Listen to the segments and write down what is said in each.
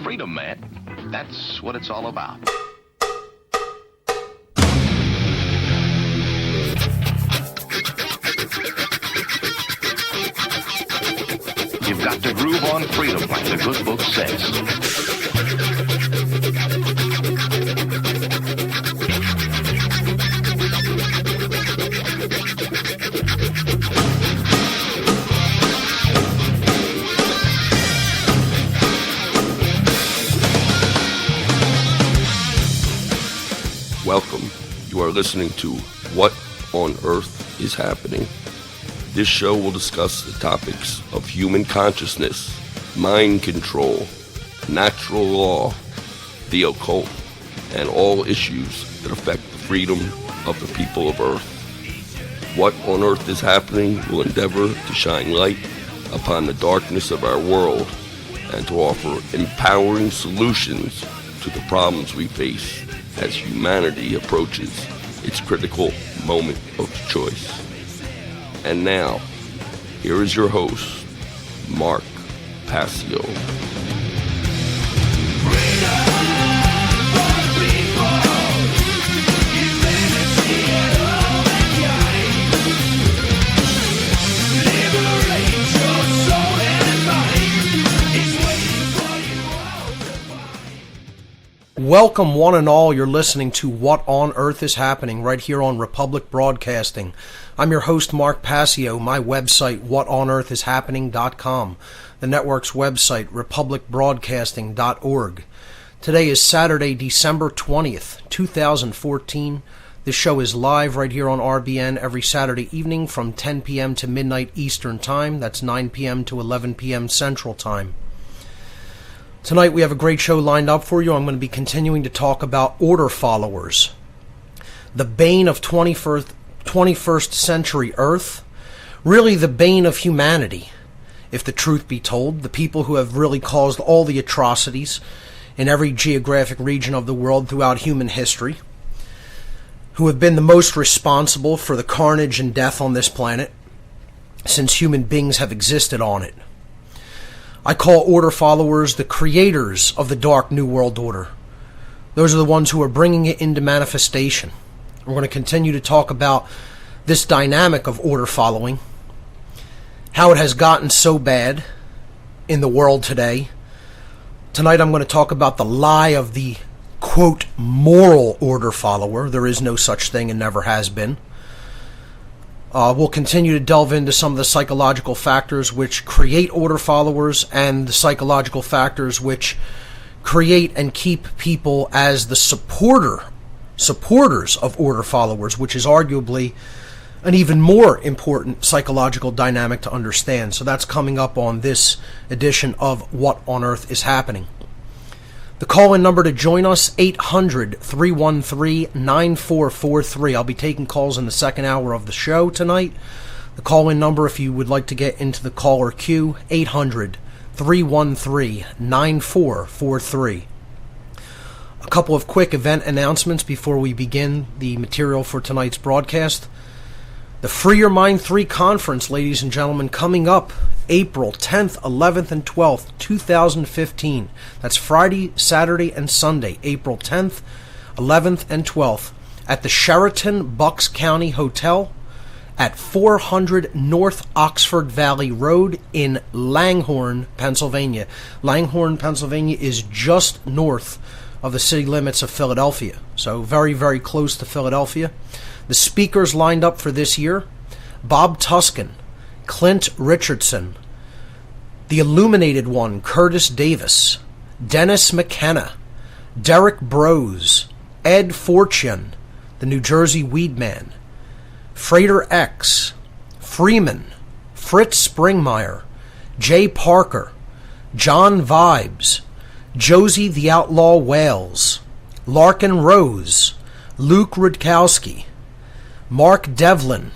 Freedom, man. That's what it's all about. You've got to groove on freedom, like the good book says. Welcome. You are listening to What on Earth is Happening. This show will discuss the topics of human consciousness, mind control, natural law, the occult, and all issues that affect the freedom of the people of Earth. What on Earth is Happening will endeavor to shine light upon the darkness of our world and to offer empowering solutions to the problems we face as humanity approaches its critical moment of choice. And now, here is your host, Mark Passio. Welcome one and all, you're listening to What on Earth is Happening right here on Republic Broadcasting. I'm your host, Mark Passio. My website, whatonearthishappening.com. The network's website, republicbroadcasting.org. Today is Saturday, December 20th, 2014. This show is live right here on RBN every Saturday evening from 10 p.m. to midnight Eastern Time. That's 9 p.m. to 11 p.m. Central Time. Tonight we have a great show lined up for you. I'm going to be continuing to talk about order followers, the bane of 21st century Earth, really the bane of humanity, if the truth be told, the people who have really caused all the atrocities in every geographic region of the world throughout human history, who have been the most responsible for the carnage and death on this planet since human beings have existed on it. I call order followers the creators of the Dark New World Order. Those are the ones who are bringing it into manifestation. We're going to continue to talk about this dynamic of order following, how it has gotten so bad in the world today. Tonight I'm going to talk about the lie of the, quote, moral order follower. There is no such thing and never has been. We'll continue to delve into some of the psychological factors which create order followers and the psychological factors which create and keep people as the supporters of order followers, which is arguably an even more important psychological dynamic to understand. So that's coming up on this edition of What on Earth is Happening. The call-in number to join us, 800-313-9443. I'll be taking calls in the second hour of the show tonight. The call-in number, if you would like to get into the caller queue, 800-313-9443. A couple of quick event announcements before we begin the material for tonight's broadcast. The Free Your Mind 3 conference, ladies and gentlemen, coming up April 10th, 11th, and 12th, 2015. That's Friday, Saturday, and Sunday, April 10th, 11th, and 12th, at the Sheraton Bucks County Hotel at 400 North Oxford Valley Road in Langhorne, Pennsylvania. Langhorne, Pennsylvania is just north of the city limits of Philadelphia, so very, very close to Philadelphia. The speakers lined up for this year: Bob Tuskin, Clint Richardson, the Illuminated One, Curtis Davis, Dennis McKenna, Derek Brose, Ed Fortune, the New Jersey Weedman, Frater X, Freeman, Fritz Springmeyer, Jay Parker, John Vibes, Josie the Outlaw Wales, Larkin Rose, Luke Rudkowski, Mark Devlin,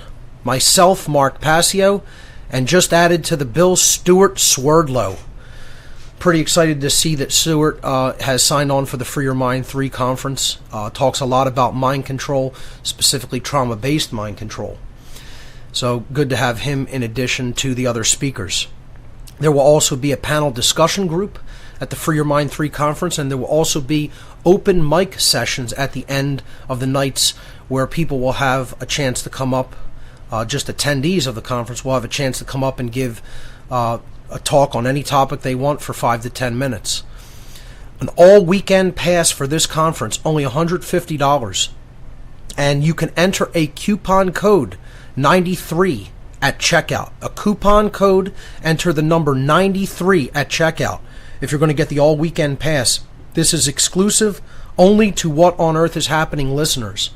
myself, Mark Passio, and just added to the bill, Stuart Swerdlow. Pretty excited to see that Stuart has signed on for the Free Your Mind 3 conference. Talks a lot about mind control, specifically trauma-based mind control. So good to have him in addition to the other speakers. There will also be a panel discussion group at the Free Your Mind 3 conference, and there will also be open mic sessions at the end of the nights where people will have a chance to come up, just attendees of the conference will have a chance to come up and give a talk on any topic they want for 5 to 10 minutes. An all-weekend pass for this conference, only $150. And you can enter a coupon code 93 at checkout. A coupon code, enter the number 93 at checkout if you're going to get the all-weekend pass. This is exclusive only to What on Earth is Happening listeners.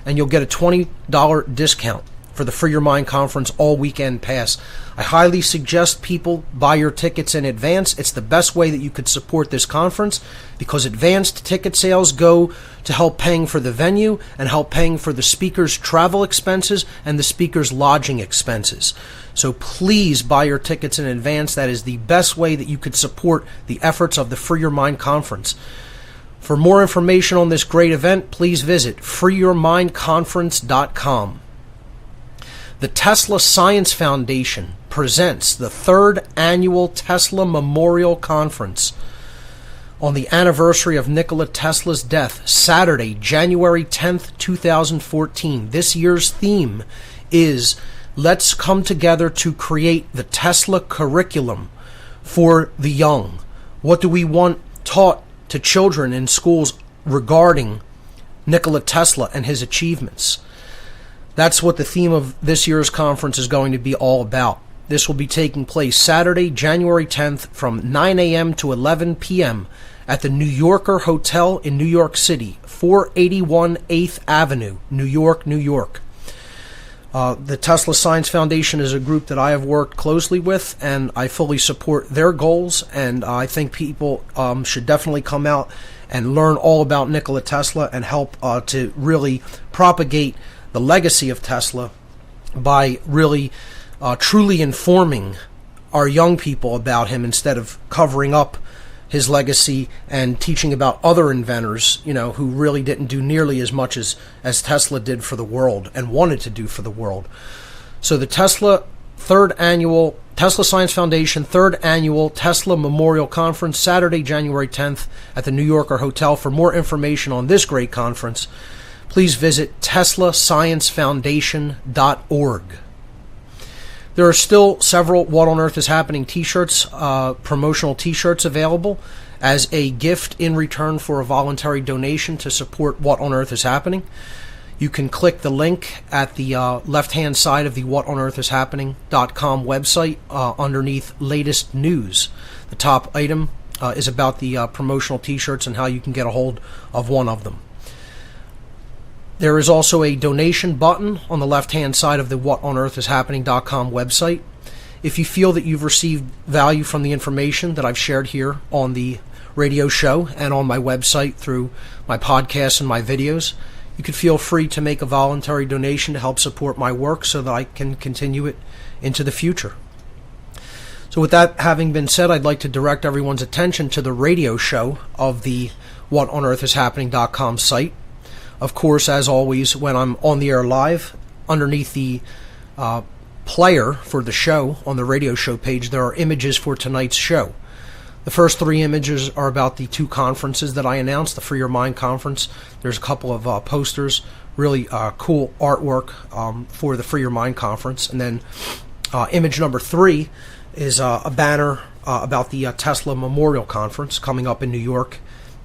And you'll get a $20 discount for the Free Your Mind Conference all-weekend pass. I highly suggest people buy your tickets in advance. It's the best way that you could support this conference, because advanced ticket sales go to help paying for the venue and help paying for the speaker's travel expenses and the speaker's lodging expenses. So please buy your tickets in advance. That is the best way that you could support the efforts of the Free Your Mind Conference. For more information on this great event, please visit freeyourmindconference.com. The Tesla Science Foundation presents the 3rd annual Tesla Memorial Conference on the anniversary of Nikola Tesla's death, Saturday, January 10th, 2014. This year's theme is Let's Come Together to Create the Tesla Curriculum for the Young. What do we want taught to children in schools regarding Nikola Tesla and his achievements? That's what the theme of this year's conference is going to be all about. This will be taking place Saturday, January 10th from 9 a.m. to 11 p.m. at the New Yorker Hotel in New York City, 481 8th Avenue, New York, New York. The Tesla Science Foundation is a group that I have worked closely with, and I fully support their goals, and I think people should definitely come out and learn all about Nikola Tesla and help to really propagate the legacy of Tesla by really truly informing our young people about him instead of covering up his legacy and teaching about other inventors, who really didn't do nearly as much as Tesla did for the world and wanted to do for the world. So the Tesla Science Foundation 3rd Annual Tesla Memorial Conference, Saturday, January 10th at the New Yorker Hotel. For more information on this great conference, please visit teslasciencefoundation.org. There are still several What on Earth is Happening t-shirts, promotional t-shirts available as a gift in return for a voluntary donation to support What on Earth is Happening. You can click the link at the left-hand side of the whatonearthishappening.com website underneath latest news. The top item is about the promotional t-shirts and how you can get a hold of one of them. There is also a donation button on the left-hand side of the whatonearthishappening.com website. If you feel that you've received value from the information that I've shared here on the radio show and on my website through my podcasts and my videos, you could feel free to make a voluntary donation to help support my work so that I can continue it into the future. So with that having been said, I'd like to direct everyone's attention to the radio show of the whatonearthishappening.com site. Of course, as always, when I'm on the air live, underneath the player for the show on the radio show page, there are images for tonight's show. The first 3 images are about the 2 conferences that I announced, the Free Your Mind Conference. There's a couple of posters, really cool artwork for the Free Your Mind Conference. And then image number 3 is a banner about the Tesla Memorial Conference coming up in New York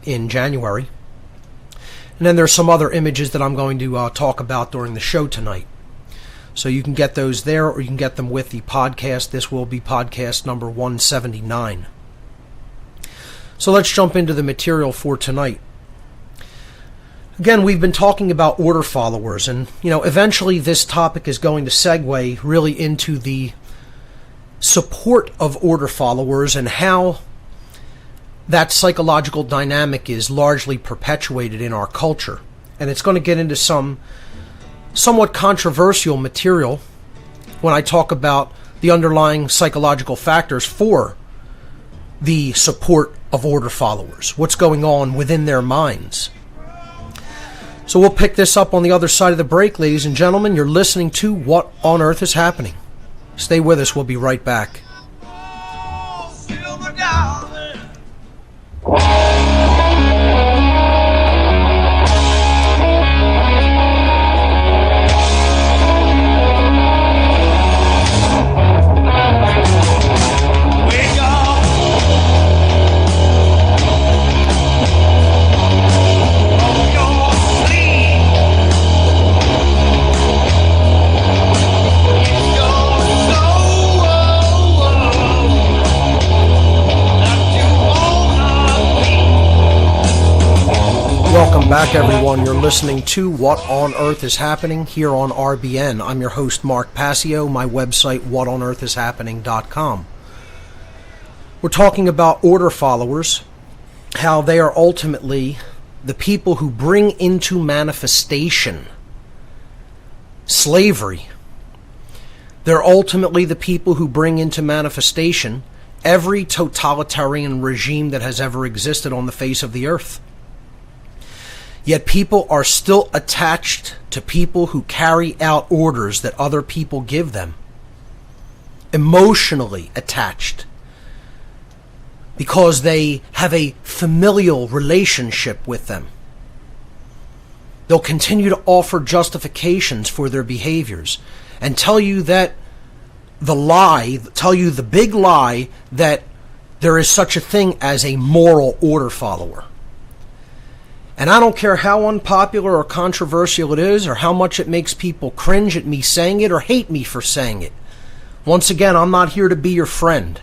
in January. And then there's some other images that I'm going to talk about during the show tonight. So you can get those there, or you can get them with the podcast. This will be podcast number 179. So let's jump into the material for tonight. Again, we've been talking about order followers, and eventually this topic is going to segue really into the support of order followers and how that psychological dynamic is largely perpetuated in our culture. And it's going to get into some somewhat controversial material when I talk about the underlying psychological factors for the support of order followers, what's going on within their minds. So we'll pick this up on the other side of the break, ladies and gentlemen. You're listening to What on Earth is Happening. Stay with us. We'll be right back. Welcome back, everyone. You're listening to What on Earth is Happening here on RBN. I'm your host, Mark Passio. My website, whatonearthishappening.com. We're talking about order followers, how they are ultimately the people who bring into manifestation slavery. They're ultimately the people who bring into manifestation every totalitarian regime that has ever existed on the face of the earth. Yet people are still attached to people who carry out orders that other people give them. Emotionally attached. Because they have a familial relationship with them. They'll continue to offer justifications for their behaviors and tell you the big lie that there is such a thing as a moral order follower. And I don't care how unpopular or controversial it is, or how much it makes people cringe at me saying it or hate me for saying it. Once again, I'm not here to be your friend.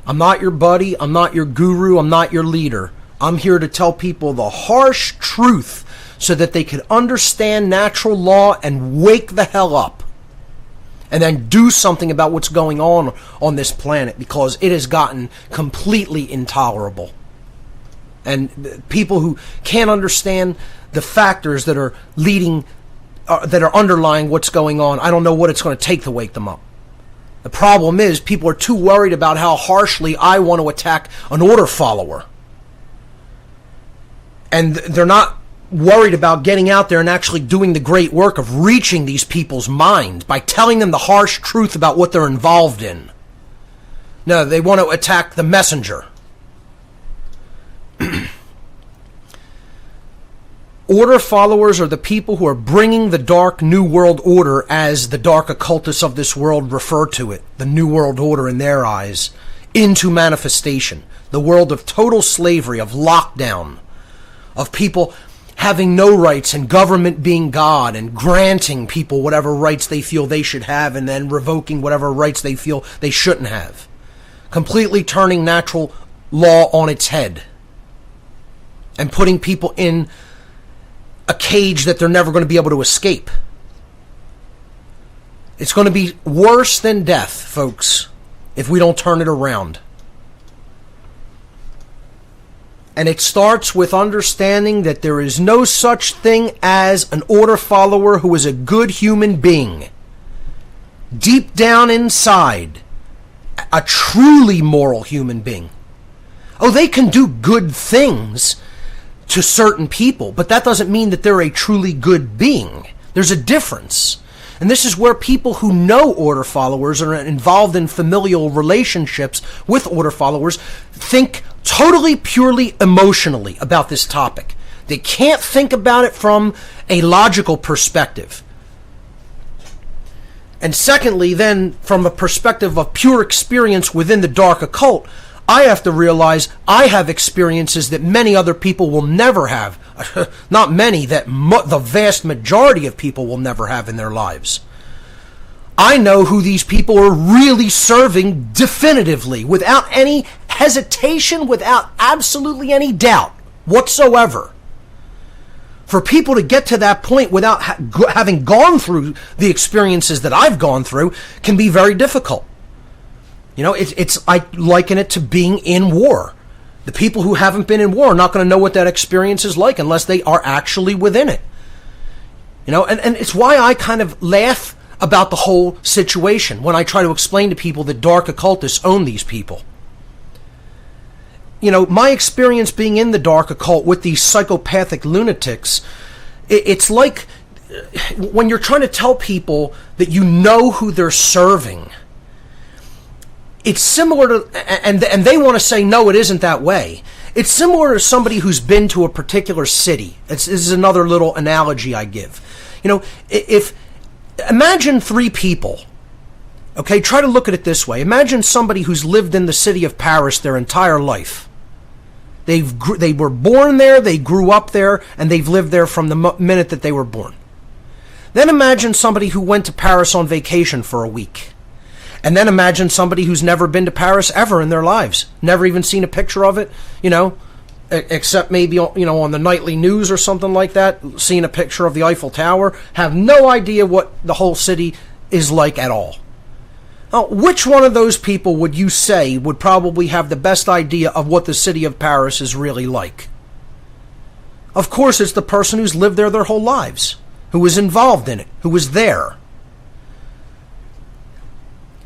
I'm not your buddy. I'm not your guru. I'm not your leader. I'm here to tell people the harsh truth so that they can understand natural law and wake the hell up. And then do something about what's going on this planet, because it has gotten completely intolerable. And people who can't understand the factors that are that are underlying what's going on, I don't know what it's going to take to wake them up. The problem is people are too worried about how harshly I want to attack an order follower. And they're not worried about getting out there and actually doing the great work of reaching these people's minds by telling them the harsh truth about what they're involved in. No, they want to attack the messenger. Order followers are the people who are bringing the dark New World Order, as the dark occultists of this world refer to it, the New World Order in their eyes, into manifestation. The world of total slavery, of lockdown, of people having no rights and government being God and granting people whatever rights they feel they should have and then revoking whatever rights they feel they shouldn't have. Completely turning natural law on its head and putting people in a cage that they're never going to be able to escape. It's going to be worse than death, folks, if we don't turn it around. And it starts with understanding that there is no such thing as an order follower who is a good human being. Deep down inside, a truly moral human being. Oh, they can do good things to certain people, but that doesn't mean that they're a truly good being. There's a difference. And this is where people who know order followers are involved in familial relationships with order followers think totally, purely emotionally about this topic. They can't think about it from a logical perspective. And secondly, then, from a perspective of pure experience within the dark occult, I have to realize I have experiences that many other people will never have. Not many, that the vast majority of people will never have in their lives. I know who these people are really serving definitively, without any hesitation, without absolutely any doubt whatsoever. For people to get to that point without having gone through the experiences that I've gone through can be very difficult. You know, I liken it to being in war. The people who haven't been in war are not going to know what that experience is like unless they are actually within it. You know, and it's why I kind of laugh about the whole situation when I try to explain to people that dark occultists own these people. You know, my experience being in the dark occult with these psychopathic lunatics, it's like when you're trying to tell people that you know who they're serving. It's similar to, and they want to say, no, it isn't that way. It's similar to somebody who's been to a particular city. This is another little analogy I give. If imagine three people. Okay, try to look at it this way. Imagine somebody who's lived in the city of Paris their entire life. They were born there, they grew up there, and they've lived there from the minute that they were born. Then imagine somebody who went to Paris on vacation for a week. And then imagine somebody who's never been to Paris ever in their lives. Never even seen a picture of it, except maybe, on the nightly news or something like that, seeing a picture of the Eiffel Tower, have no idea what the whole city is like at all. Now, which one of those people would you say would probably have the best idea of what the city of Paris is really like? Of course, it's the person who's lived there their whole lives, who was involved in it, who was there.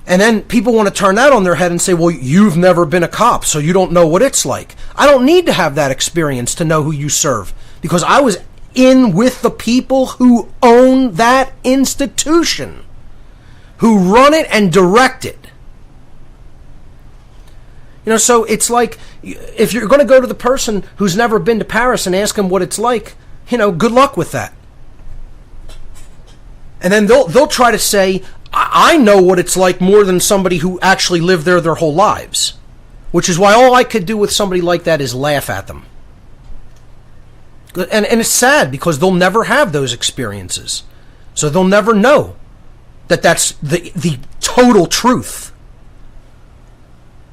And then people want to turn that on their head and say, well, you've never been a cop, so you don't know what it's like. I don't need to have that experience to know who you serve, because I was in with the people who own that institution, who run it and direct it. So it's like, if you're going to go to the person who's never been to Paris and ask them what it's like, good luck with that. And then they'll try to say, I know what it's like more than somebody who actually lived there their whole lives. Which is why all I could do with somebody like that is laugh at them. And it's sad, because they'll never have those experiences. So they'll never know that that's the total truth.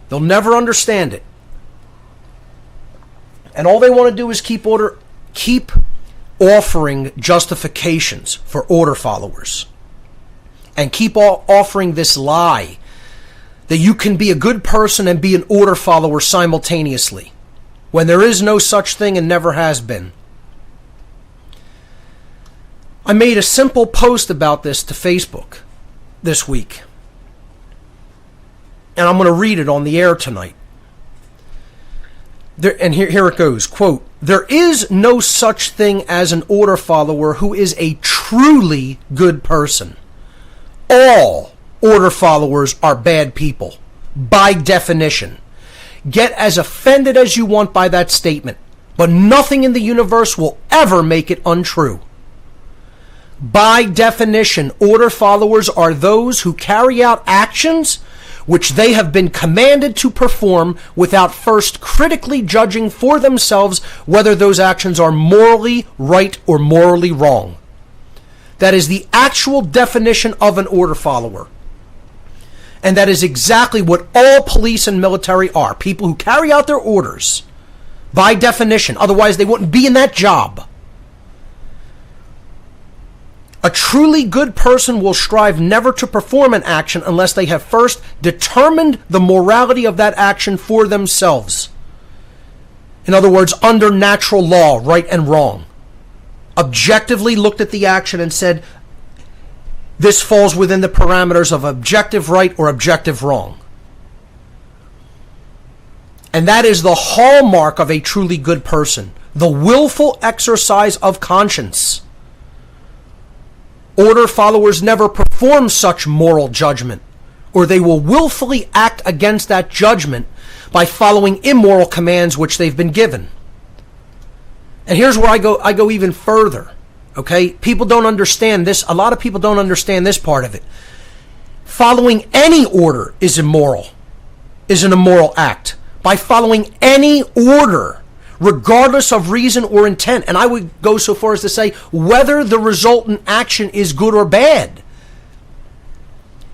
They'll never understand it. And all they want to do is keep offering justifications for order followers. And keep offering this lie that you can be a good person and be an order follower simultaneously, when there is no such thing and never has been. I made a simple post about this to Facebook this week, and I'm going to read it on the air tonight. Here it goes, quote, "There is no such thing as an order follower who is a truly good person. All order followers are bad people, by definition. Get as offended as you want by that statement, but nothing in the universe will ever make it untrue. By definition, order followers are those who carry out actions which they have been commanded to perform without first critically judging for themselves whether those actions are morally right or morally wrong. That is the actual definition of an order follower. And that is exactly what all police and military are. People who carry out their orders. By definition. Otherwise, they wouldn't be in that job. A truly good person will strive never to perform an action unless they have first determined the morality of that action for themselves. In other words, under natural law, right and wrong. Objectively looked at the action and said, this falls within the parameters of objective right or objective wrong. And that is the hallmark of a truly good person, the willful exercise of conscience. Order followers never perform such moral judgment, or they will willfully act against that judgment by following immoral commands which they've been given. And here's where I go even further. Okay? People don't understand this. A lot of people don't understand this part of it. Following any order is immoral, is an immoral act. By following any order, regardless of reason or intent. And I would go so far as to say, whether the resultant action is good or bad,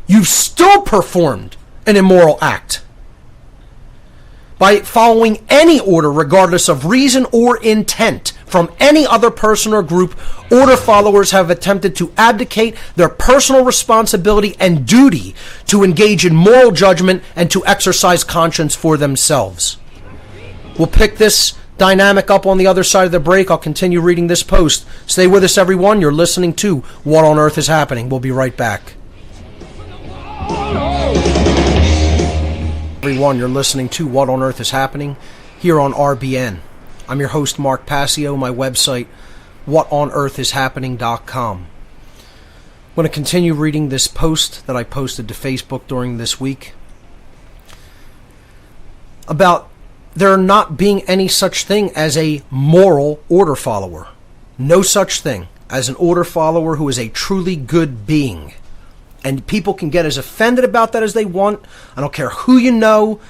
you've still performed an immoral act. By following any order, regardless of reason or intent, from any other person or group, order followers have attempted to abdicate their personal responsibility and duty to engage in moral judgment and to exercise conscience for themselves. We'll pick this dynamic up on the other side of the break. I'll continue reading this post. Stay with us, everyone. You're listening to What on Earth is Happening. We'll be right back. Everyone, you're listening to What on Earth is Happening here on RBN. I'm your host, Mark Passio. My website, whatonearthishappening.com. I'm going to continue reading this post that I posted to Facebook during this week about there not being any such thing as a moral order follower. No such thing as an order follower who is a truly good being. And people can get as offended about that as they want. I don't care who you know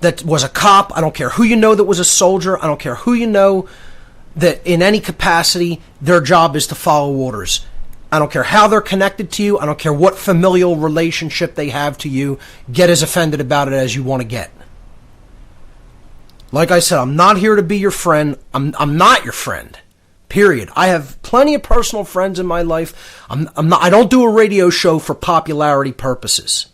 that was a cop. I don't care who you know that was a soldier. I don't care who you know that in any capacity their job is to follow orders. I don't care how they're connected to you. I don't care what familial relationship they have to you. Get as offended about it as you want to get. Like I said, I'm not here to be your friend. I'm not your friend. Period. I have plenty of personal friends in my life. I don't do a radio show for popularity purposes.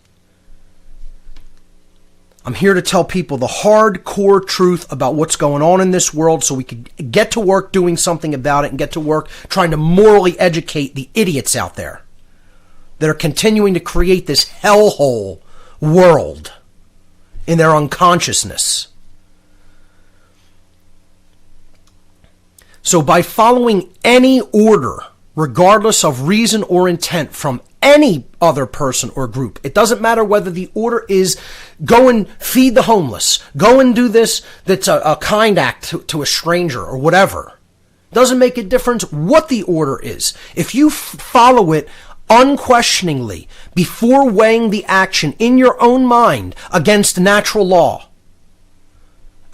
I'm here to tell people the hardcore truth about what's going on in this world so we can get to work doing something about it and get to work trying to morally educate the idiots out there that are continuing to create this hellhole world in their unconsciousness. So by following any order, regardless of reason or intent from any other person or group, it doesn't matter whether the order is go and feed the homeless, go and do this that's a kind act to a stranger or whatever. Doesn't make a difference what the order is. If you follow it unquestioningly before weighing the action in your own mind against natural law,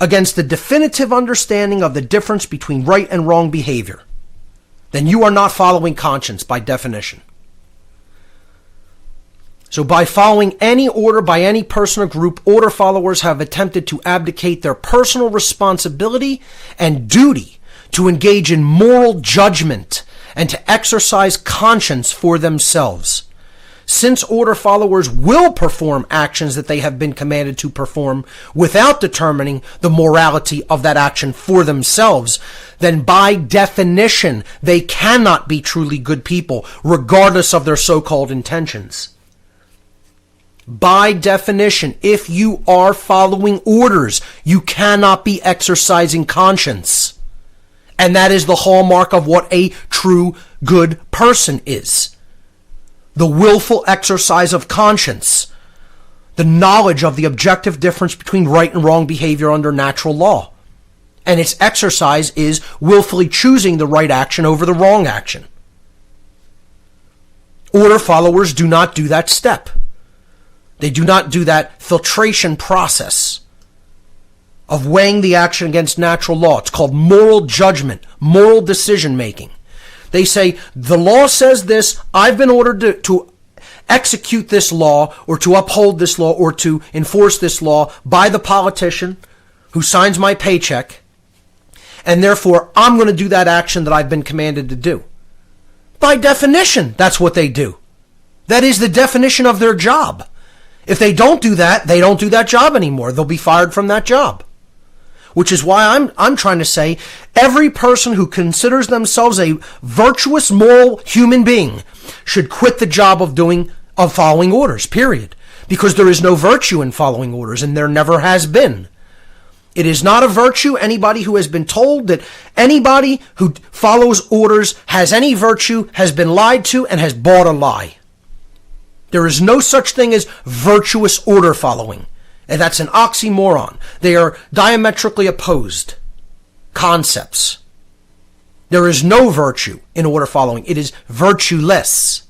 against the definitive understanding of the difference between right and wrong behavior, then you are not following conscience by definition. So by following any order by any person or group, order followers have attempted to abdicate their personal responsibility and duty to engage in moral judgment and to exercise conscience for themselves. Since order followers will perform actions that they have been commanded to perform without determining the morality of that action for themselves, then by definition, they cannot be truly good people, regardless of their so-called intentions. By definition, if you are following orders, you cannot be exercising conscience. And that is the hallmark of what a true good person is. The willful exercise of conscience, the knowledge of the objective difference between right and wrong behavior under natural law. And its exercise is willfully choosing the right action over the wrong action. Order followers do not do that step. They do not do that filtration process of weighing the action against natural law. It's called moral judgment, moral decision making. They say, the law says this, I've been ordered to execute this law or to uphold this law or to enforce this law by the politician who signs my paycheck, and therefore I'm going to do that action that I've been commanded to do. By definition, that's what they do. That is the definition of their job. If they don't do that, they don't do that job anymore. They'll be fired from that job. Which is why I'm trying to say every person who considers themselves a virtuous, moral human being should quit the job of following orders, period. Because there is no virtue in following orders, and there never has been. It is not a virtue. Anybody who has been told that anybody who follows orders has any virtue has been lied to and has bought a lie. There is no such thing as virtuous order following. And that's an oxymoron. They are diametrically opposed concepts. There is no virtue in order following. It is virtueless.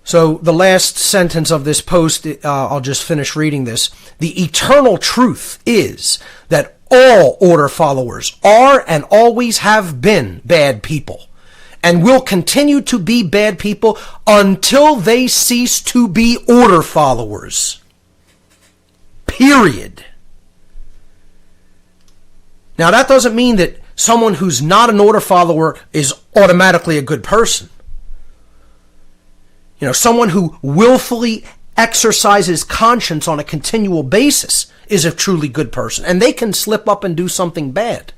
So the last sentence of this post, I'll just finish reading this. The eternal truth is that all order followers are and always have been bad people, and will continue to be bad people until they cease to be order followers. Period. Now, that doesn't mean that someone who's not an order follower is automatically a good person. You know, someone who willfully exercises conscience on a continual basis is a truly good person, and they can slip up and do something bad.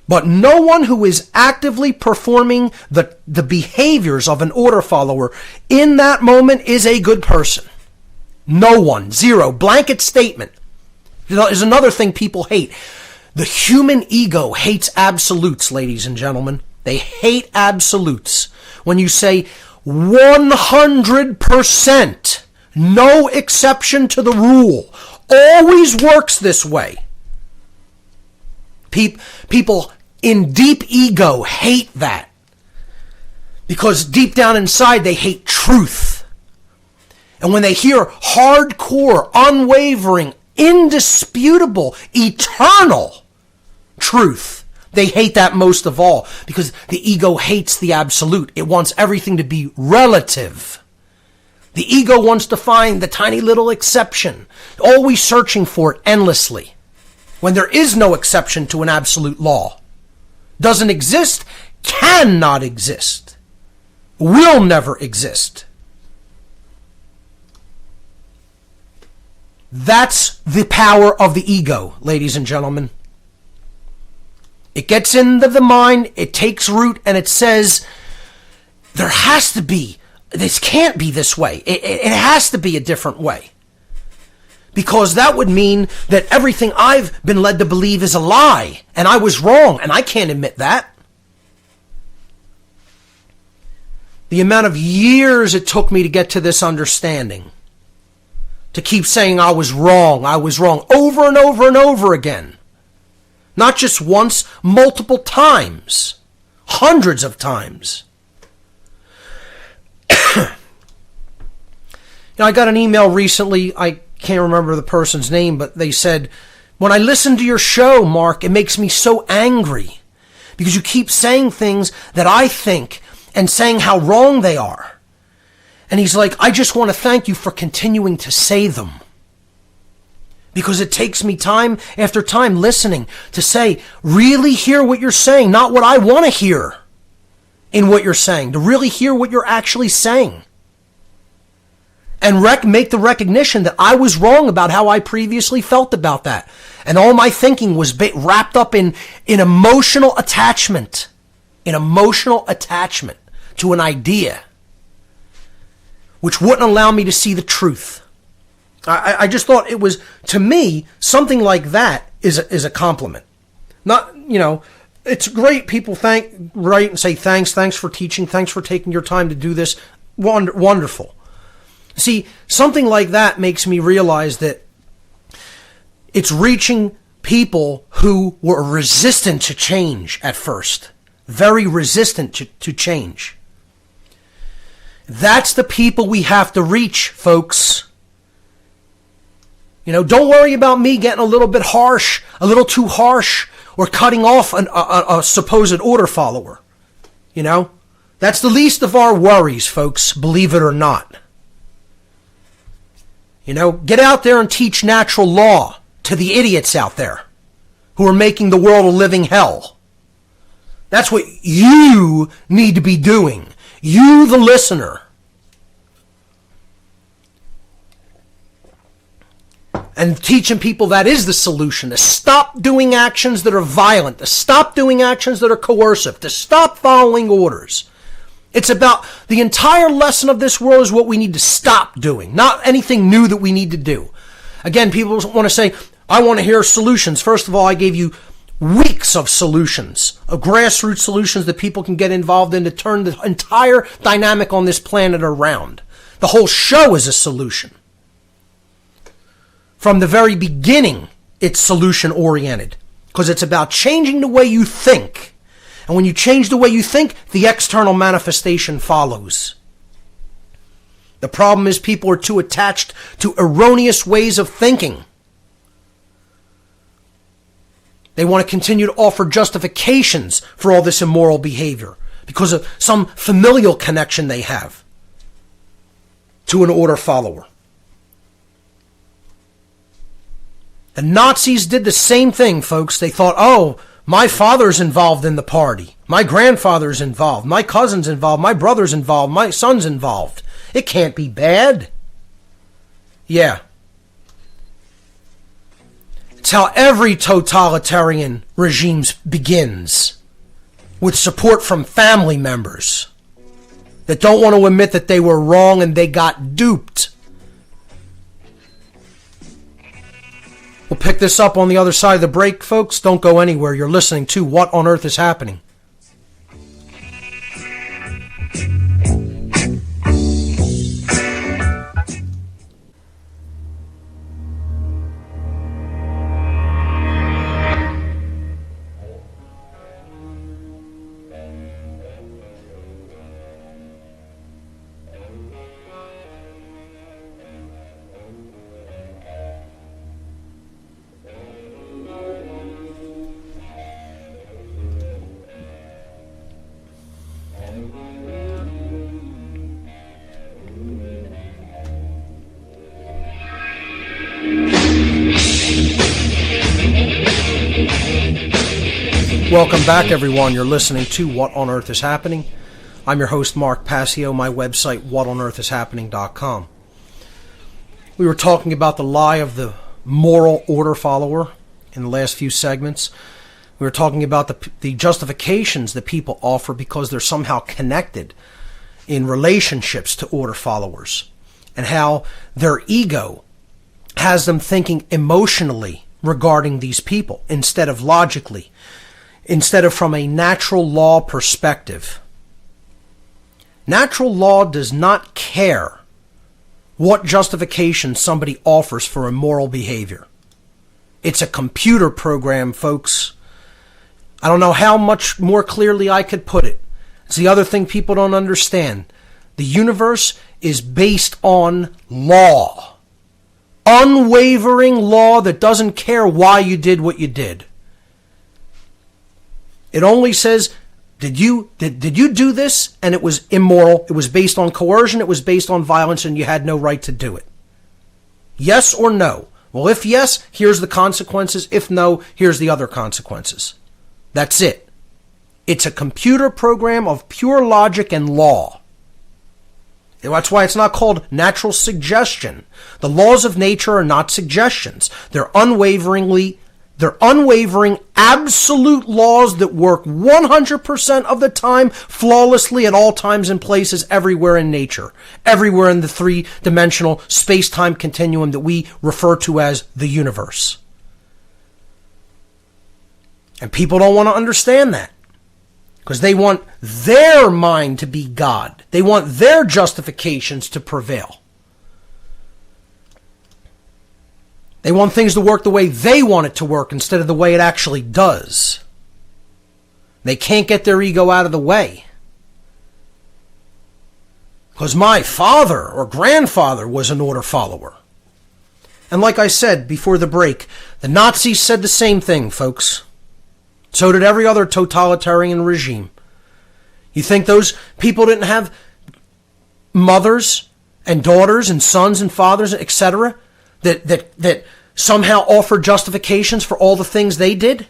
But no one who is actively performing the behaviors of an order follower in that moment is a good person. No one. Zero. Blanket statement. There's another thing people hate. The human ego hates absolutes, ladies and gentlemen. They hate absolutes. When you say 100% No exception to the rule. Always works this way. People in deep ego hate that. Because deep down inside they hate truth. And when they hear hardcore, unwavering, indisputable, eternal truth, they hate that most of all. Because the ego hates the absolute. It wants everything to be relative. The ego wants to find the tiny little exception, always searching for it endlessly, when there is no exception to an absolute law. Doesn't exist, cannot exist, will never exist. That's the power of the ego, ladies and gentlemen. It gets into the mind, it takes root, and it says, there has to be, this can't be this way. It has to be a different way. Because that would mean that everything I've been led to believe is a lie, and I was wrong, and I can't admit that. The amount of years it took me to get to this understanding, to keep saying I was wrong, over and over and over again. Not just once, multiple times, hundreds of times. I got an email recently, I can't remember the person's name, but they said, when I listen to your show, Mark, it makes me so angry because you keep saying things that I think and saying how wrong they are. And he's like, I just want to thank you for continuing to say them. Because it takes me time after time listening to say, really hear what you're saying, not what I want to hear in what you're saying, to really hear what you're actually saying. And make the recognition that I was wrong about how I previously felt about that. And all my thinking was wrapped up in emotional attachment. In emotional attachment to an idea, which wouldn't allow me to see the truth. I just thought it was, to me, something like that is a compliment. Not, it's great people write and say thanks for teaching, thanks for taking your time to do this. Wonderful. See, something like that makes me realize that it's reaching people who were resistant to change at first. Very resistant to change. That's the people we have to reach, folks. Don't worry about me getting a little bit harsh, a little too harsh, or cutting off a supposed order follower. That's the least of our worries, folks, believe it or not. Get out there and teach natural law to the idiots out there who are making the world a living hell. That's what you need to be doing. You, the listener. And teaching people that is the solution. To stop doing actions that are violent. To stop doing actions that are coercive. To stop following orders. It's about the entire lesson of this world is what we need to stop doing. Not anything new that we need to do. Again, people want to say, I want to hear solutions. First of all, I gave you weeks of solutions, of grassroots solutions that people can get involved in to turn the entire dynamic on this planet around. The whole show is a solution. From the very beginning, it's solution-oriented because it's about changing the way you think. And when you change the way you think, the external manifestation follows. The problem is people are too attached to erroneous ways of thinking. They want to continue to offer justifications for all this immoral behavior because of some familial connection they have to an order follower. The Nazis did the same thing, folks. They thought, oh, my father's involved in the party. My grandfather's involved. My cousin's involved. My brother's involved. My son's involved. It can't be bad. Yeah. It's how every totalitarian regime begins. With support from family members that don't want to admit that they were wrong and they got duped. We'll pick this up on the other side of the break, folks. Don't go anywhere. You're listening to What on Earth is Happening. Welcome back, everyone. You're listening to What on Earth is Happening. I'm your host, Mark Passio. My website, whatonearthishappening.com. We were talking about the lie of the moral order follower in the last few segments. We were talking about the justifications that people offer because they're somehow connected in relationships to order followers, and how their ego has them thinking emotionally regarding these people instead of logically, instead of from a natural law perspective. Natural law does not care what justification somebody offers for immoral behavior. It's a computer program, folks. I don't know how much more clearly I could put it. It's the other thing people don't understand. The universe is based on law. Unwavering law that doesn't care why you did what you did. It only says, did you do this? And it was immoral. It was based on coercion. It was based on violence, and you had no right to do it. Yes or no? Well, if yes, here's the consequences. If no, here's the other consequences. That's it. It's a computer program of pure logic and law. That's why it's not called natural suggestion. The laws of nature are not suggestions. They're unwavering, absolute laws that work 100% of the time, flawlessly at all times and places, everywhere in nature. Everywhere in the three-dimensional space-time continuum that we refer to as the universe. And people don't want to understand that because they want their mind to be God. They want their justifications to prevail. They want things to work the way they want it to work instead of the way it actually does. They can't get their ego out of the way. Because my father or grandfather was an order follower. And like I said before the break, the Nazis said the same thing, folks. So did every other totalitarian regime. You think those people didn't have mothers and daughters and sons and fathers, etc., that somehow offer justifications for all the things they did?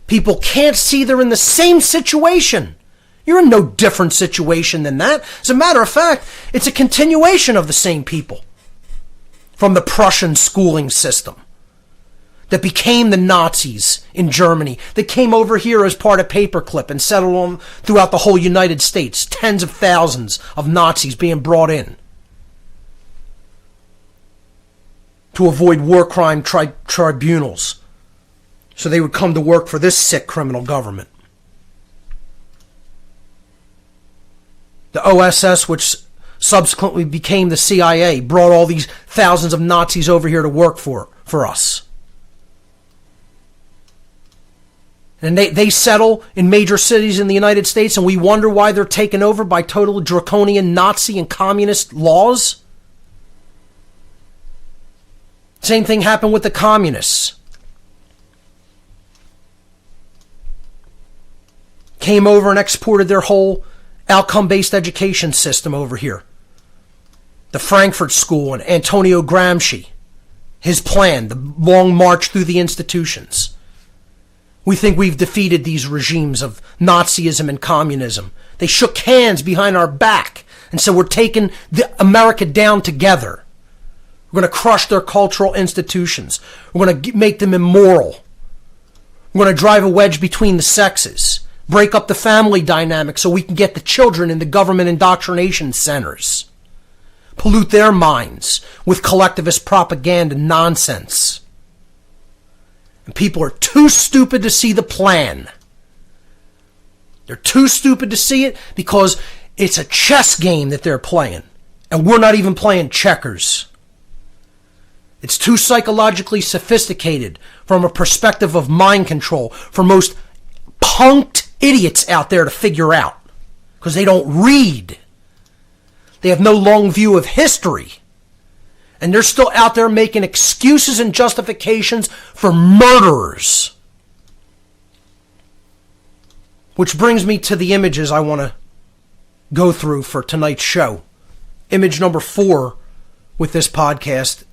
People can't see they're in the same situation. You're in no different situation than that. As a matter of fact, it's a continuation of the same people from the Prussian schooling system that became the Nazis in Germany, that came over here as part of Paperclip and settled on throughout the whole United States. Tens of thousands of Nazis being brought in to avoid war crime tribunals, so they would come to work for this sick criminal government. The OSS, which subsequently became the CIA, brought all these thousands of Nazis over here to work for us. And they settle in major cities in the United States, and we wonder why they're taken over by total draconian Nazi and communist laws. Same thing happened with the communists. Came over and exported their whole outcome-based education system over here. The Frankfurt School and Antonio Gramsci. His plan, the long march through the institutions. We think we've defeated these regimes of Nazism and communism. They shook hands behind our back and said we're taking America down together. We're going to crush their cultural institutions. We're going to make them immoral. We're going to drive a wedge between the sexes. Break up the family dynamic so we can get the children in the government indoctrination centers. Pollute their minds with collectivist propaganda nonsense. And people are too stupid to see the plan. They're too stupid to see it because it's a chess game that they're playing. And we're not even playing checkers. It's too psychologically sophisticated from a perspective of mind control for most punked idiots out there to figure out. Because they don't read. They have no long view of history. And they're still out there making excuses and justifications for murderers. Which brings me to the images I want to go through for tonight's show. Image number 4 with this podcast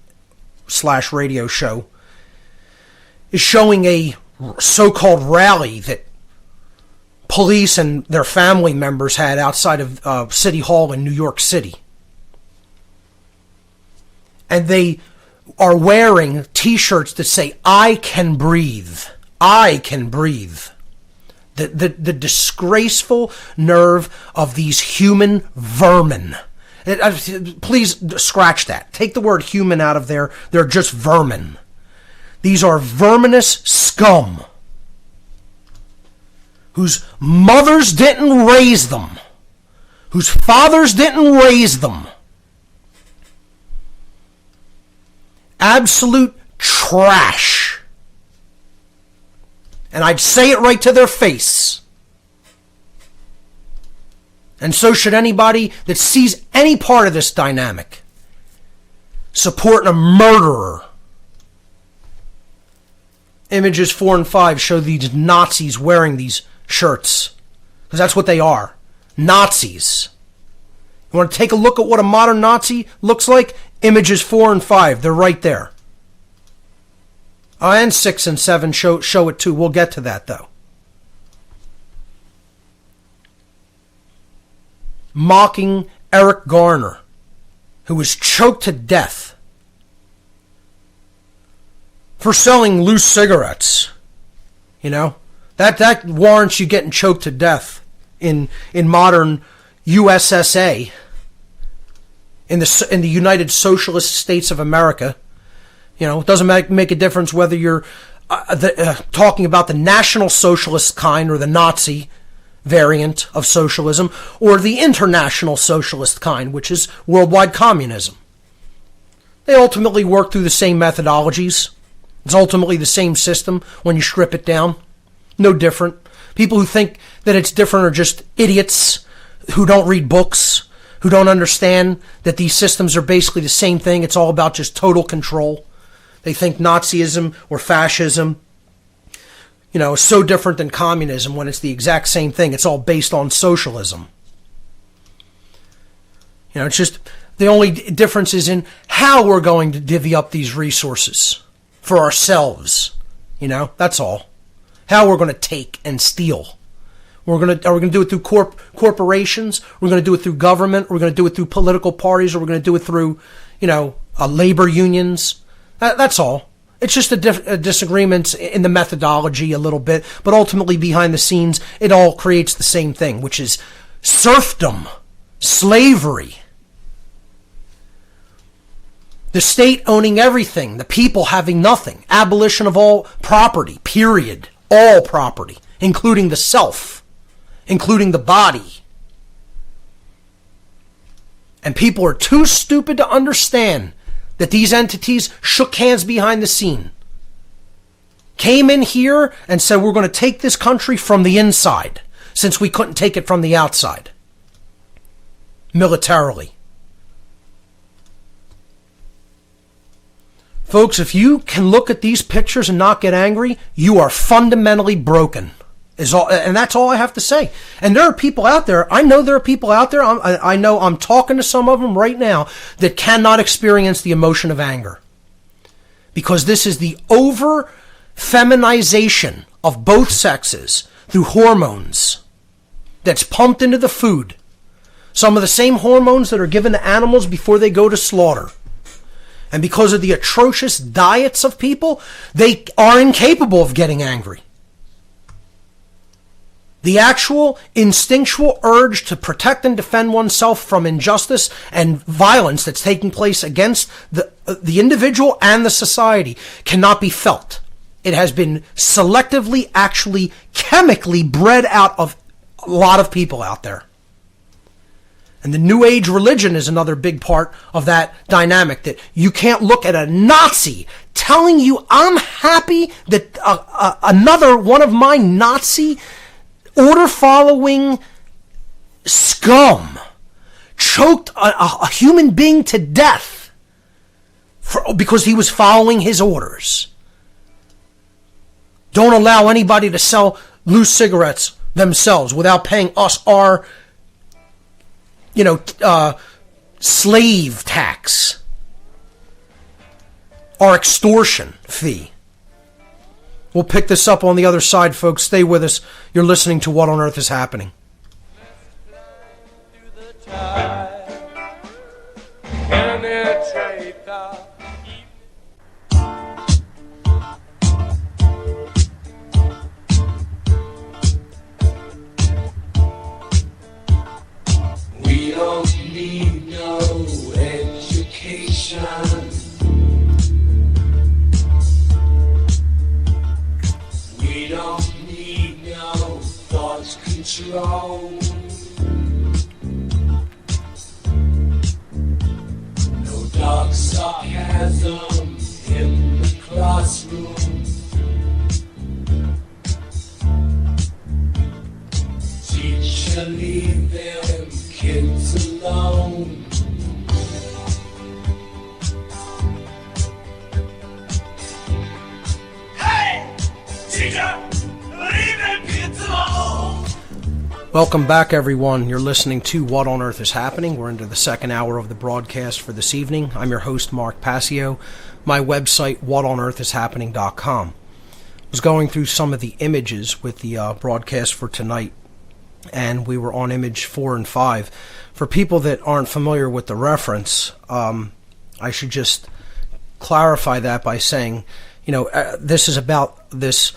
/ radio show is showing a so-called rally that police and their family members had outside of City Hall in New York City. And they are wearing T-shirts that say, "I can breathe. I can breathe." The disgraceful nerve of these human vermin. Please scratch that. Take the word human out of there. They're just vermin. These are verminous scum whose mothers didn't raise them, whose fathers didn't raise them. Absolute trash. And I'd say it right to their face. And so should anybody that sees any part of this dynamic supporting a murderer. Images 4 and 5 show these Nazis wearing these shirts. Because that's what they are. Nazis. You want to take a look at what a modern Nazi looks like? Images 4 and 5. They're right there. And 6 and 7 show it too. We'll get to that though. Mocking Eric Garner, who was choked to death for selling loose cigarettes. You know, that warrants you getting choked to death in modern USSA, in the United Socialist States of America. You know, it doesn't make a difference whether you're talking about the National Socialist kind or the Nazi variant of socialism, or the International Socialist kind, which is worldwide communism. They ultimately work through the same methodologies. It's ultimately the same system when you strip it down. No different. People who think that it's different are just idiots who don't read books, who don't understand that these systems are basically the same thing. It's all about just total control. They think Nazism or fascism, you know, is so different than communism when it's the exact same thing. It's all based on socialism. You know, it's just the only difference is in how we're going to divvy up these resources for ourselves. You know, that's all. How we're going to take and steal. Are we going to do it through corporations? We're going to do it through government? We're going to do it through political parties? Or we're going to do it through, you know, labor unions? That's all. It's just a disagreement in the methodology a little bit, but ultimately behind the scenes, it all creates the same thing, which is serfdom, slavery. The state owning everything, the people having nothing, abolition of all property, period. All property, including the self, including the body. And people are too stupid to understand that these entities shook hands behind the scene, came in here and said, we're going to take this country from the inside, since we couldn't take it from the outside, militarily. Folks, if you can look at these pictures and not get angry, you are fundamentally broken. And that's all I have to say. And there are people out there, I know there are people out there, I know I'm talking to some of them right now, that cannot experience the emotion of anger. Because this is the over-feminization of both sexes through hormones that's pumped into the food. Some of the same hormones that are given to animals before they go to slaughter. And because of the atrocious diets of people, they are incapable of getting angry. The actual instinctual urge to protect and defend oneself from injustice and violence that's taking place against the individual and the society cannot be felt. It has been selectively, actually, chemically bred out of a lot of people out there. And the New Age religion is another big part of that dynamic, that you can't look at a Nazi telling you, I'm happy that another one of my Nazi order-following scum choked a human being to death because he was following his orders. Don't allow anybody to sell loose cigarettes themselves without paying us our, slave tax, our extortion fee. We'll pick this up on the other side, folks. Stay with us. You're listening to What on Earth is Happening. We don't need no education. We don't need no thought control. No dark sarcasm in the classroom. Teacher, leave them kids alone. Hey! Teacher, leave them kids alone. Welcome back, everyone. You're listening to What on Earth is Happening. We're into the second hour of the broadcast for this evening. I'm your host, Mark Passio. My website, whatonearthishappening.com. I was going through some of the images with the broadcast for tonight, and we were on image 4 and 5. For people that aren't familiar with the reference, I should just clarify that by saying, this is about this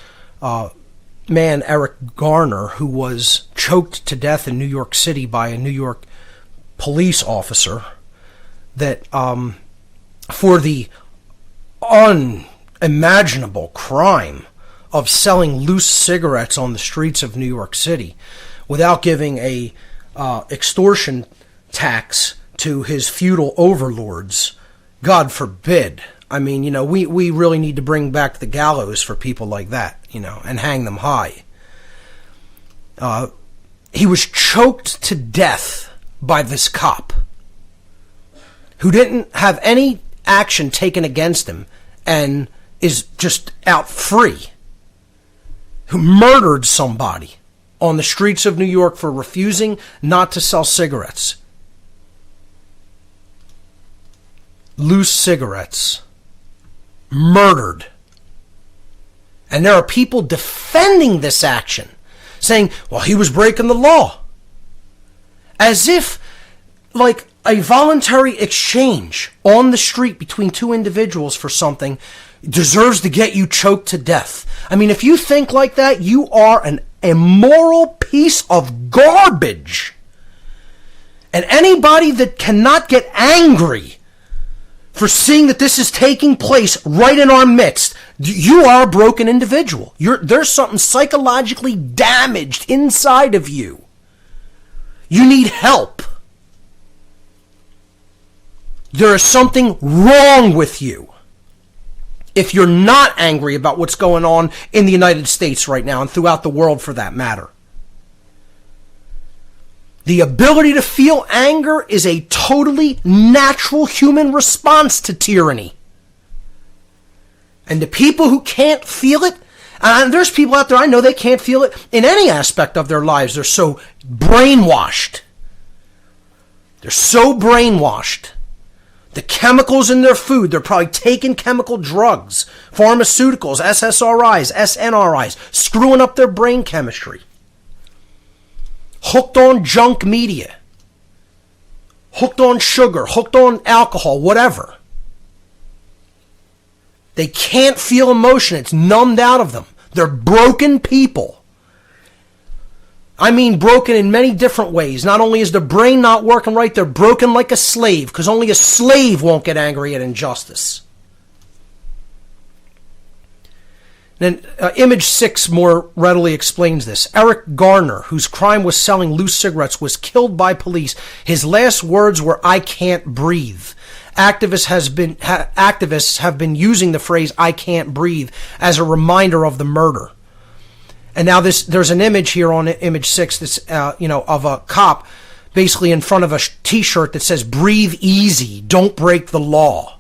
man, Eric Garner, who was choked to death in New York City by a New York police officer that for the unimaginable crime of selling loose cigarettes on the streets of New York City without giving a extortion tax to his feudal overlords. God forbid. I mean, we really need to bring back the gallows for people like that, and hang them high. He was choked to death by this cop who didn't have any action taken against him and is just out free, who murdered somebody on the streets of New York for refusing not to sell cigarettes. Loose cigarettes. Murdered. And there are people defending this action, saying, well, he was breaking the law. As if, like, a voluntary exchange on the street between two individuals for something deserves to get you choked to death. I mean, if you think like that, you are an immoral piece of garbage. And anybody that cannot get angry for seeing that this is taking place right in our midst, you are a broken individual. There's something psychologically damaged inside of you. You need help. There is something wrong with you if you're not angry about what's going on in the United States right now and throughout the world for that matter. The ability to feel anger is a totally natural human response to tyranny. And the people who can't feel it, and there's people out there I know they can't feel it in any aspect of their lives. They're so brainwashed. They're so brainwashed. The chemicals in their food, they're probably taking chemical drugs, pharmaceuticals, SSRIs, SNRIs, screwing up their brain chemistry. Hooked on junk media. Hooked on sugar, hooked on alcohol, whatever. They can't feel emotion. It's numbed out of them. They're broken people. I mean broken in many different ways. Not only is the brain not working right, they're broken like a slave, because only a slave won't get angry at injustice. Then image 6 more readily explains this. Eric Garner, whose crime was selling loose cigarettes, was killed by police. His last words were, "I can't breathe." Activists have been using the phrase "I can't breathe" as a reminder of the murder. And now there's an image here on image 6 that's of a cop basically in front of a t-shirt that says "Breathe easy, don't break the law."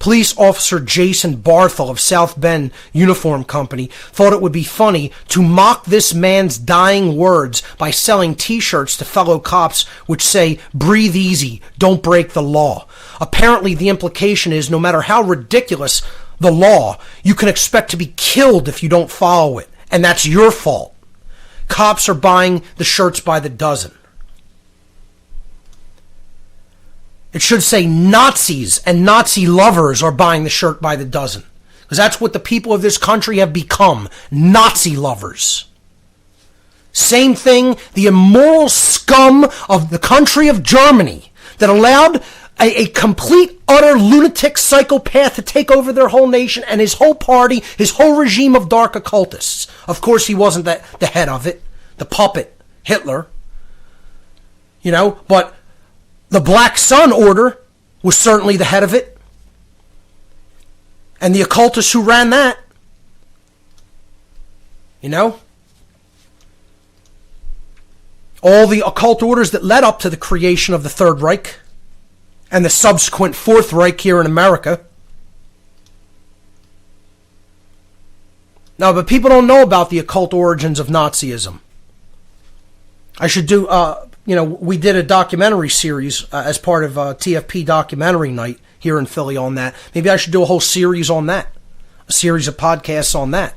Police officer Jason Barthel of South Bend Uniform Company thought it would be funny to mock this man's dying words by selling t-shirts to fellow cops which say, "Breathe easy, don't break the law." Apparently the implication is no matter how ridiculous the law, you can expect to be killed if you don't follow it. And that's your fault. Cops are buying the shirts by the dozen. It should say Nazis and Nazi lovers are buying the shirt by the dozen. Because that's what the people of this country have become. Nazi lovers. Same thing, the immoral scum of the country of Germany that allowed a complete, utter lunatic psychopath to take over their whole nation and his whole party, his whole regime of dark occultists. Of course, he wasn't the head of it, the puppet, Hitler. But the Black Sun Order was certainly the head of it. And the occultists who ran that. All the occult orders that led up to the creation of the Third Reich and the subsequent Fourth Reich here in America. No, but people don't know about the occult origins of Nazism. I should do, we did a documentary series as part of TFP Documentary Night here in Philly on that. Maybe I should do a whole series on that. A series of podcasts on that.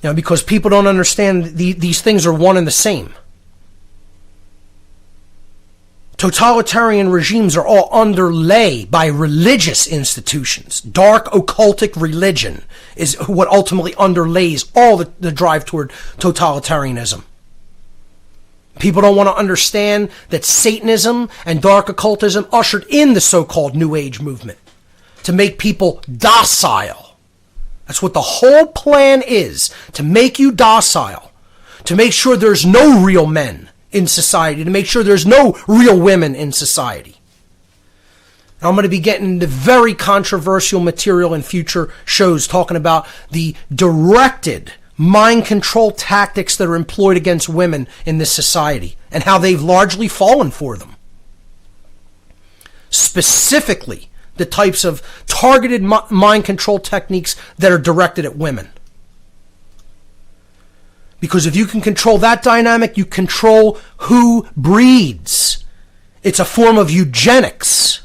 Because people don't understand these things are one and the same. Totalitarian regimes are all underlay by religious institutions. Dark occultic religion is what ultimately underlays all the drive toward totalitarianism. People don't want to understand that Satanism and dark occultism ushered in the so-called New Age movement to make people docile. That's what the whole plan is, to make you docile, to make sure there's no real men in society, to make sure there's no real women in society. And I'm going to be getting into very controversial material in future shows talking about the directed mind control tactics that are employed against women in this society and how they've largely fallen for them. Specifically, the types of targeted mind control techniques that are directed at women. Because if you can control that dynamic, you control who breeds. It's a form of eugenics.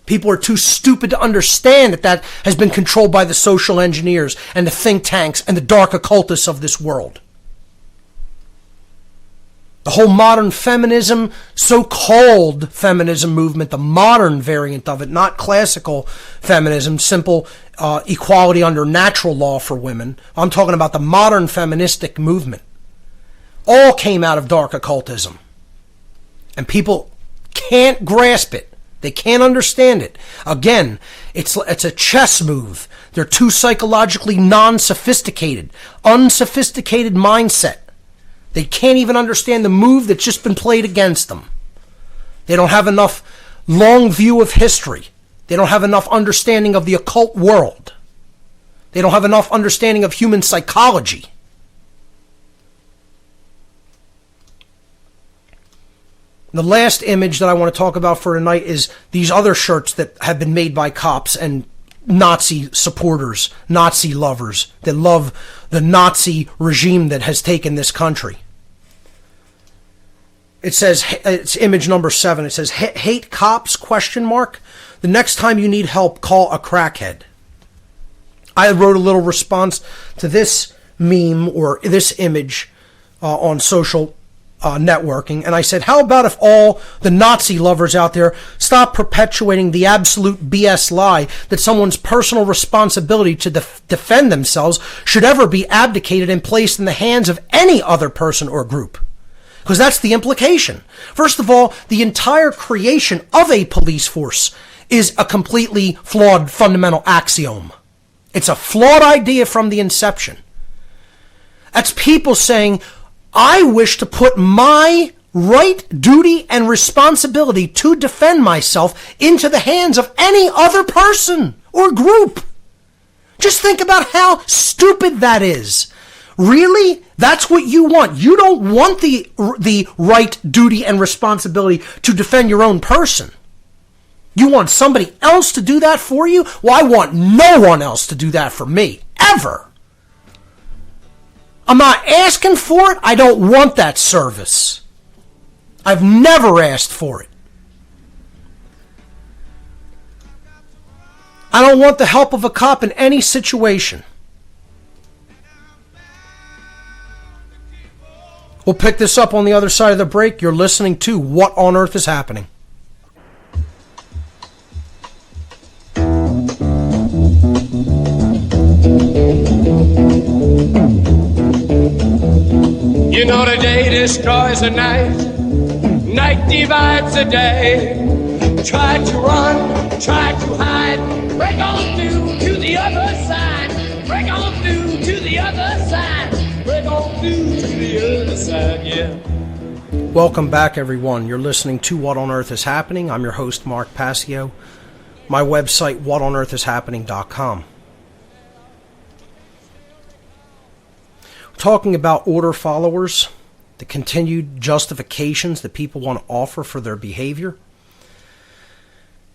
People are too stupid to understand that has been controlled by the social engineers and the think tanks and the dark occultists of this world. The whole modern feminism, so-called feminism movement, the modern variant of it, not classical feminism, simple equality under natural law for women. I'm talking about the modern feministic movement. All came out of dark occultism. And people can't grasp it. They can't understand it. Again, it's a chess move. They're too psychologically non-sophisticated, unsophisticated mindset. They can't even understand the move that's just been played against them. They don't have enough long view of history. They don't have enough understanding of the occult world. They don't have enough understanding of human psychology. The last image that I want to talk about for tonight is these other shirts that have been made by cops and Nazi supporters, Nazi lovers that love the Nazi regime that has taken this country. It says, it's image number 7. It says, hate cops, ? The next time you need help, call a crackhead. I wrote a little response to this meme or this image on social networking, and I said, how about if all the Nazi lovers out there stop perpetuating the absolute BS lie that someone's personal responsibility to defend themselves should ever be abdicated and placed in the hands of any other person or group? Because that's the implication. First of all, the entire creation of a police force is a completely flawed fundamental axiom. It's a flawed idea from the inception. That's people saying, I wish to put my right, duty, and responsibility to defend myself into the hands of any other person or group. Just think about how stupid that is. Really? That's what you want. You don't want the right, duty, and responsibility to defend your own person. You want somebody else to do that for you? Well, I want no one else to do that for me, ever. I'm not asking for it. I don't want that service. I've never asked for it. I don't want the help of a cop in any situation. We'll pick this up on the other side of the break. You're listening to What on Earth is Happening? You know the day destroys the night, night divides the day. Try to run, try to hide, break on through to the other side, break on through to the other side, break on through to the other side, yeah. Welcome back, everyone. You're listening to What on Earth is Happening. I'm your host, Mark Passio. My website, whatonearthishappening.com. Talking about order followers, the continued justifications that people want to offer for their behavior,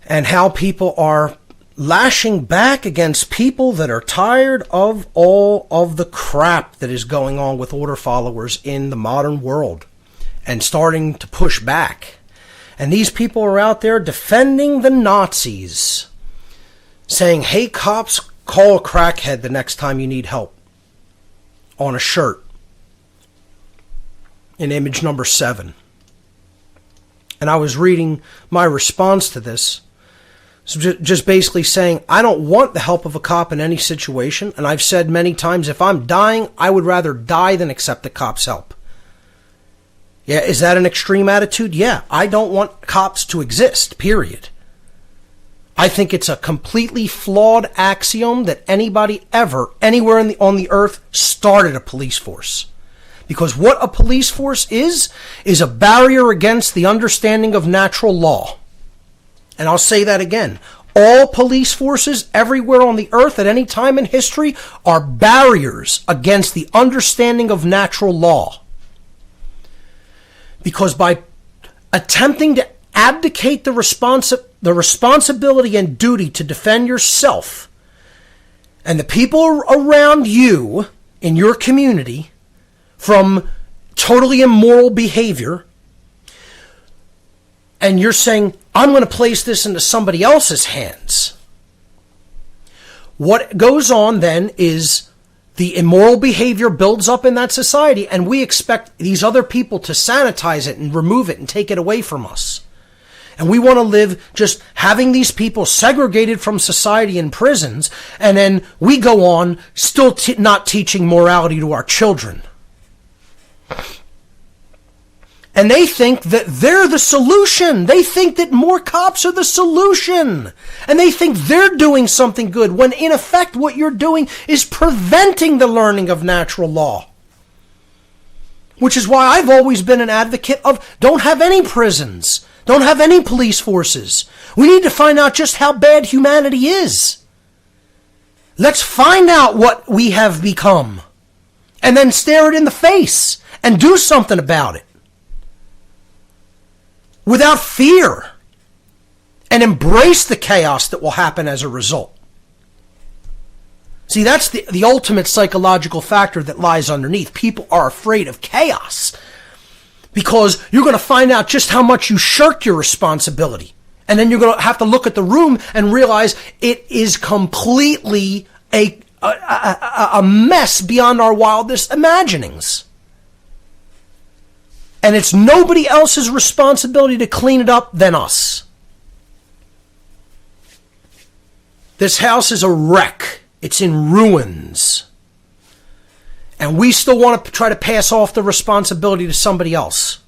and how people are lashing back against people that are tired of all of the crap that is going on with order followers in the modern world and starting to push back. And these people are out there defending the Nazis, saying, hey, cops, call a crackhead the next time you need help, on a shirt in image number 7. And I was reading my response to this, so just basically saying, I don't want the help of a cop in any situation, and I've said many times, if I'm dying, I would rather die than accept the cop's help. Yeah, is that an extreme attitude? Yeah, I don't want cops to exist, period. I think it's a completely flawed axiom that anybody ever, anywhere on the earth, started a police force. Because what a police force is a barrier against the understanding of natural law. And I'll say that again. All police forces everywhere on the earth at any time in history are barriers against the understanding of natural law. Because by attempting to abdicate the responsibility and duty to defend yourself and the people around you in your community from totally immoral behavior, and you're saying, I'm going to place this into somebody else's hands. What goes on then is the immoral behavior builds up in that society, and we expect these other people to sanitize it and remove it and take it away from us. And we want to live just having these people segregated from society in prisons, and then we go on still not teaching morality to our children. And they think that they're the solution. They think that more cops are the solution. And they think they're doing something good, when in effect what you're doing is preventing the learning of natural law. Which is why I've always been an advocate of don't have any prisons. Don't have any police forces. We need to find out just how bad humanity is. Let's find out what we have become. And then stare it in the face and do something about it. Without fear. And embrace the chaos that will happen as a result. See, that's the ultimate psychological factor that lies underneath. People are afraid of chaos. Because you're going to find out just how much you shirk your responsibility. And then you're going to have to look at the room and realize it is completely a mess beyond our wildest imaginings. And it's nobody else's responsibility to clean it up than us. This house is a wreck. It's in ruins. And we still want to try to pass off the responsibility to somebody else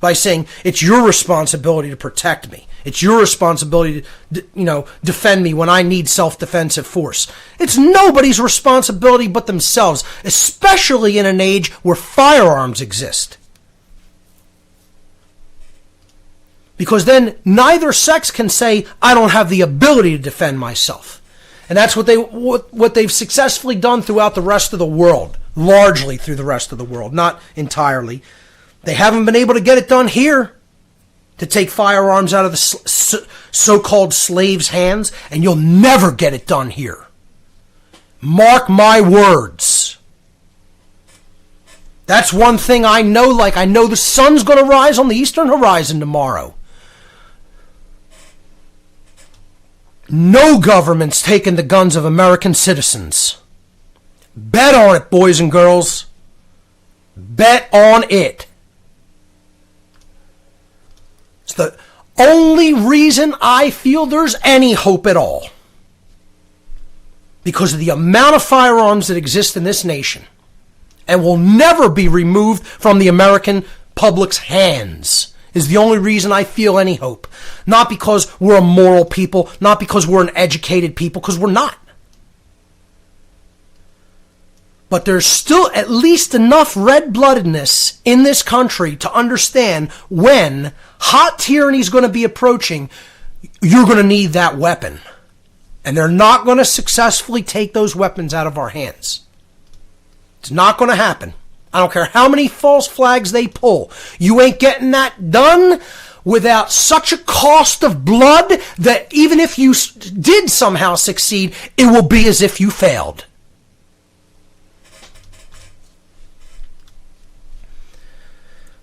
by saying, it's your responsibility to protect me. It's your responsibility to, defend me when I need self-defensive force. It's nobody's responsibility but themselves, especially in an age where firearms exist. Because then neither sex can say, I don't have the ability to defend myself. And that's what they've successfully done throughout the rest of the world. Largely through the rest of the world, not entirely. They haven't been able to get it done here to take firearms out of the so-called slaves' hands, and you'll never get it done here. Mark my words. That's one thing I know, like I know the sun's going to rise on the eastern horizon tomorrow. No government's taking the guns of American citizens. Bet on it, boys and girls. Bet on it. It's the only reason I feel there's any hope at all. Because of the amount of firearms that exist in this nation and will never be removed from the American public's hands is the only reason I feel any hope. Not because we're a moral people, not because we're an educated people, because we're not. But there's still at least enough red-bloodedness in this country to understand when hot tyranny is going to be approaching, you're going to need that weapon. And they're not going to successfully take those weapons out of our hands. It's not going to happen. I don't care how many false flags they pull. You ain't getting that done without such a cost of blood that even if you did somehow succeed, it will be as if you failed.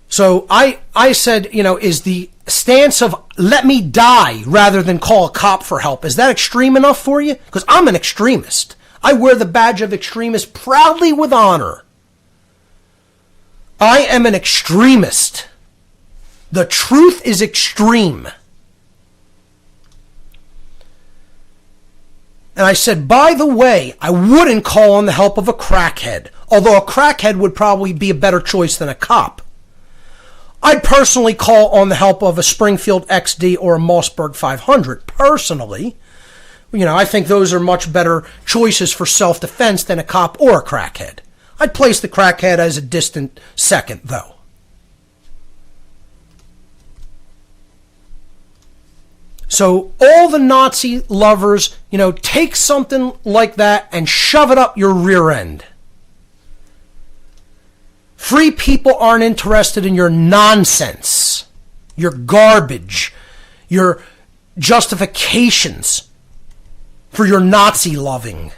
So I said, is the stance of let me die rather than call a cop for help, is that extreme enough for you? Because I'm an extremist. I wear the badge of extremist proudly with honor. I am an extremist. The truth is extreme. And I said, by the way, I wouldn't call on the help of a crackhead, although a crackhead would probably be a better choice than a cop. I'd personally call on the help of a Springfield XD or a Mossberg 500, personally. I think those are much better choices for self-defense than a cop or a crackhead. I'd place the crackhead as a distant second, though. So all the Nazi lovers, take something like that and shove it up your rear end. Free people aren't interested in your nonsense, your garbage, your justifications for your Nazi loving.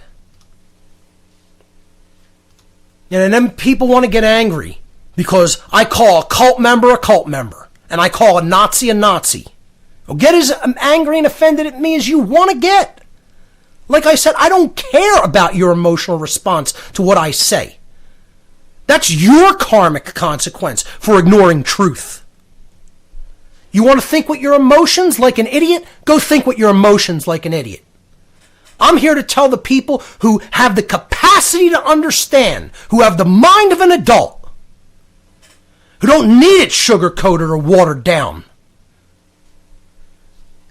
And then people want to get angry because I call a cult member, and I call a Nazi. Well, get as angry and offended at me as you want to get. Like I said, I don't care about your emotional response to what I say. That's your karmic consequence for ignoring truth. You want to think with your emotions like an idiot? Go think with your emotions like an idiot. I'm here to tell the people who have the capacity to understand, who have the mind of an adult, who don't need it sugar-coated or watered down.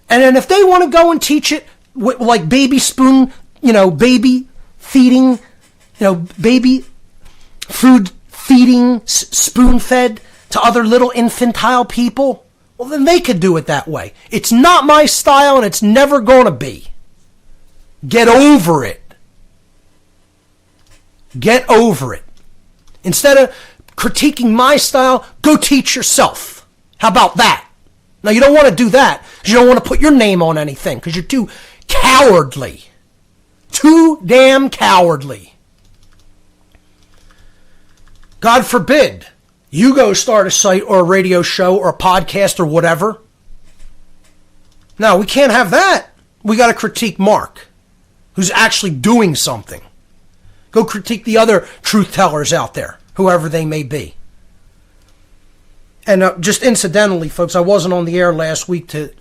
And then if they want to go and teach it like baby spoon, baby feeding, baby food feeding, spoon-fed to other little infantile people, well, then they could do it that way. It's not my style, and it's never going to be. Get over it. Get over it. Instead of critiquing my style, go teach yourself. How about that? Now, you don't want to do that because you don't want to put your name on anything because you're too cowardly. Too damn cowardly. God forbid you go start a site or a radio show or a podcast or whatever. No, we can't have that. We got to critique Mark, who's actually doing something. Go critique the other truth tellers out there, whoever they may be. And just incidentally, folks, I wasn't on the air last week to,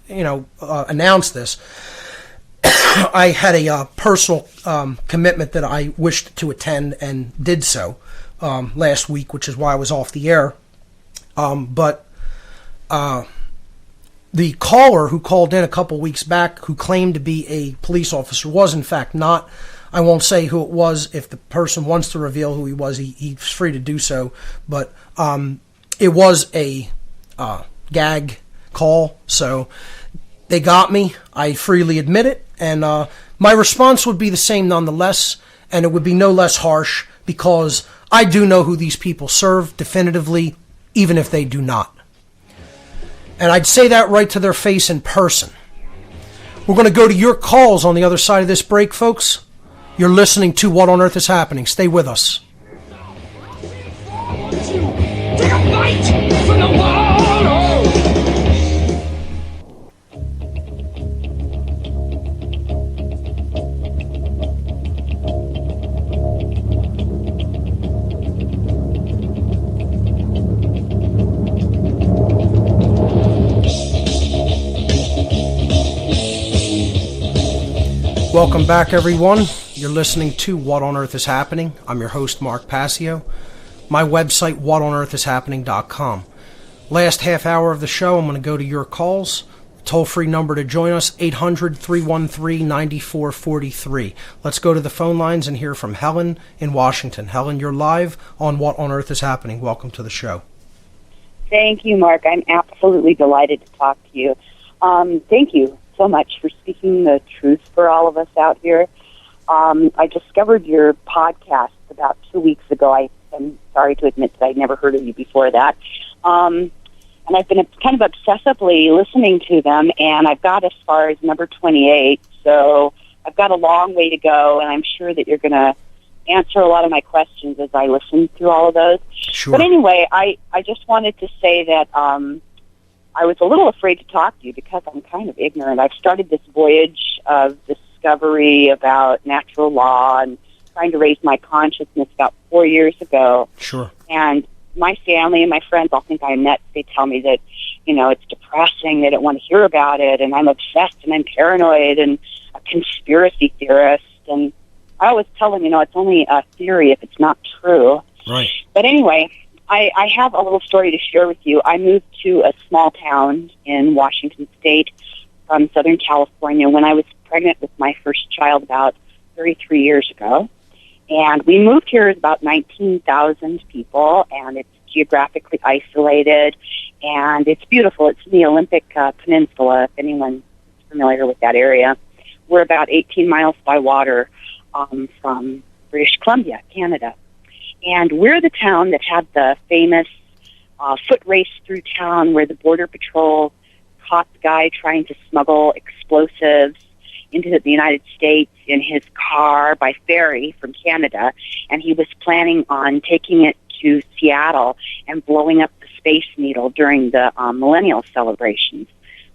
announce this. I had a personal commitment that I wished to attend and did so last week, which is why I was off the air. But the caller who called in a couple weeks back, who claimed to be a police officer, was in fact not. I won't say who it was. If the person wants to reveal who he was, he's free to do so. But it was a gag call, so they got me. I freely admit it, and my response would be the same nonetheless, and it would be no less harsh because I do know who these people serve definitively, even if they do not. And I'd say that right to their face in person. We're going to go to your calls on the other side of this break, folks. You're listening to What on Earth is Happening. Stay with us. Take a fight for the world. Welcome back, everyone. You're listening to What on Earth is Happening. I'm your host, Mark Passio. My website, whatonearthishappening.com. Last half hour of the show, I'm going to go to your calls. Toll-free number to join us, 800-313-9443. Let's go to the phone lines and hear from Helen in Washington. Helen, you're live on What on Earth is Happening. Welcome to the show. Thank you, Mark. I'm absolutely delighted to talk to you. Thank you so much for speaking the truth for all of us out here. I discovered your podcast about 2 weeks ago. I'm sorry to admit that I'd never heard of you before that. And I've been kind of obsessively listening to them, and I've got as far as number 28, so I've got a long way to go, and I'm sure that you're going to answer a lot of my questions as I listen through all of those. Sure. But anyway, I just wanted to say that I was a little afraid to talk to you because I'm kind of ignorant. I've started this voyage of discovery about natural law and trying to raise my consciousness about 4 years ago. Sure. And my family and my friends all think I'm nuts. They tell me that, it's depressing. They don't want to hear about it. And I'm obsessed and I'm paranoid and a conspiracy theorist. And I always tell them, it's only a theory if it's not true. Right. But anyway, I have a little story to share with you. I moved to a small town in Washington State from Southern California when I was pregnant with my first child about 33 years ago. And we moved here as about 19,000 people, and it's geographically isolated, and it's beautiful. It's in the Olympic Peninsula, if anyone's familiar with that area. We're about 18 miles by water from British Columbia, Canada. And we're the town that had the famous foot race through town where the Border Patrol caught the guy trying to smuggle explosives into the United States in his car by ferry from Canada, and he was planning on taking it to Seattle and blowing up the Space Needle during the millennial celebrations.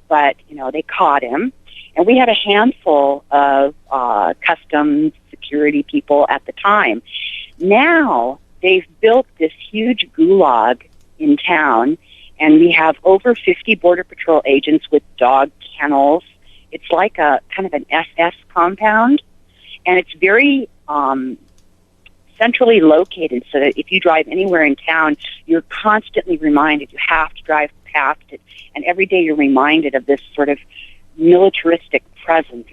But, they caught him, and we had a handful of customs security people at the time. Now, they've built this huge gulag in town, and we have over 50 Border Patrol agents with dog kennels. It's like a kind of an SS compound, and it's very centrally located so that if you drive anywhere in town, you're constantly reminded you have to drive past it, and every day you're reminded of this sort of militaristic presence.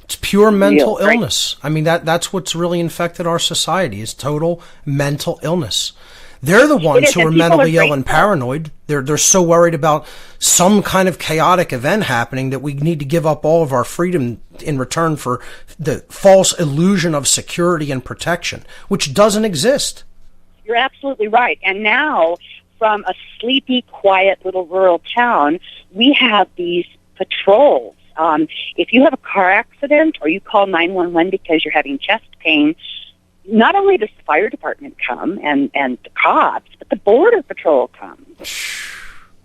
It's pure mental real, right? illness. I mean, that's what's really infected our society is total mental illness. They're the ones who are mentally ill and paranoid. They're so worried about some kind of chaotic event happening that we need to give up all of our freedom in return for the false illusion of security and protection, which doesn't exist. You're absolutely right. And now, from a sleepy, quiet little rural town, we have these patrols. If you have a car accident or you call 911 because you're having chest pain, not only does the fire department come and the cops, but the Border Patrol comes.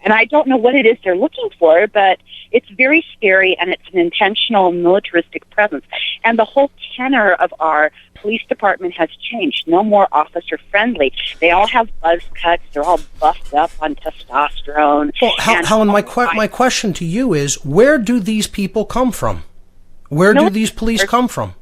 And I don't know what it is they're looking for, but it's very scary, and it's an intentional militaristic presence. And the whole tenor of our police department has changed. No more officer-friendly. They all have buzz cuts. They're all buffed up on testosterone. Well, Helen, my question to you is, where do these people come from? Where do these police come from?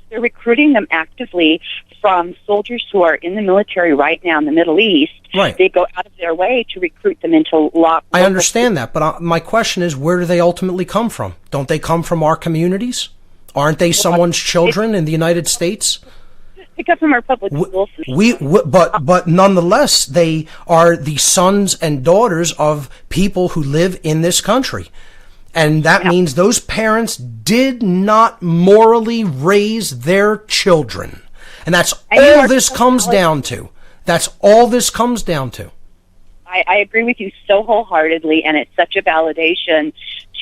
They're recruiting them actively from soldiers who are in the military right now in the Middle East. Right. They go out of their way to recruit them into law. I understand that, but my question is, where do they ultimately come from? Don't they come from our communities? Aren't they someone's children in the United States? They come from our public schools. But nonetheless, they are the sons and daughters of people who live in this country. And that means those parents did not morally raise their children. And that's all this comes down to. That's all this comes down to. I agree with you so wholeheartedly, and it's such a validation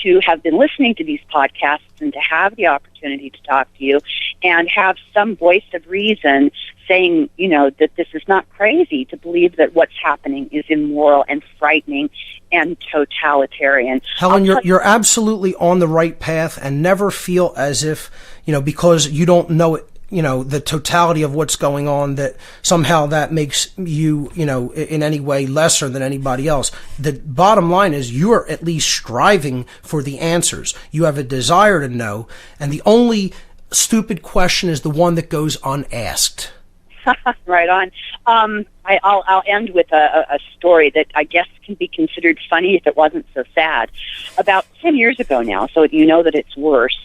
to have been listening to these podcasts and to have the opportunity to talk to you and have some voice of reason saying, that this is not crazy to believe that what's happening is immoral and frightening and totalitarian. Helen, you're absolutely on the right path, and never feel as if, because you don't know the totality of what's going on, that somehow that makes you, in any way lesser than anybody else. The bottom line is you are at least striving for the answers. You have a desire to know, and the only stupid question is the one that goes unasked. Right on. I'll end with a story that I guess can be considered funny if it wasn't so sad. About 10 years ago now, so you know that it's worse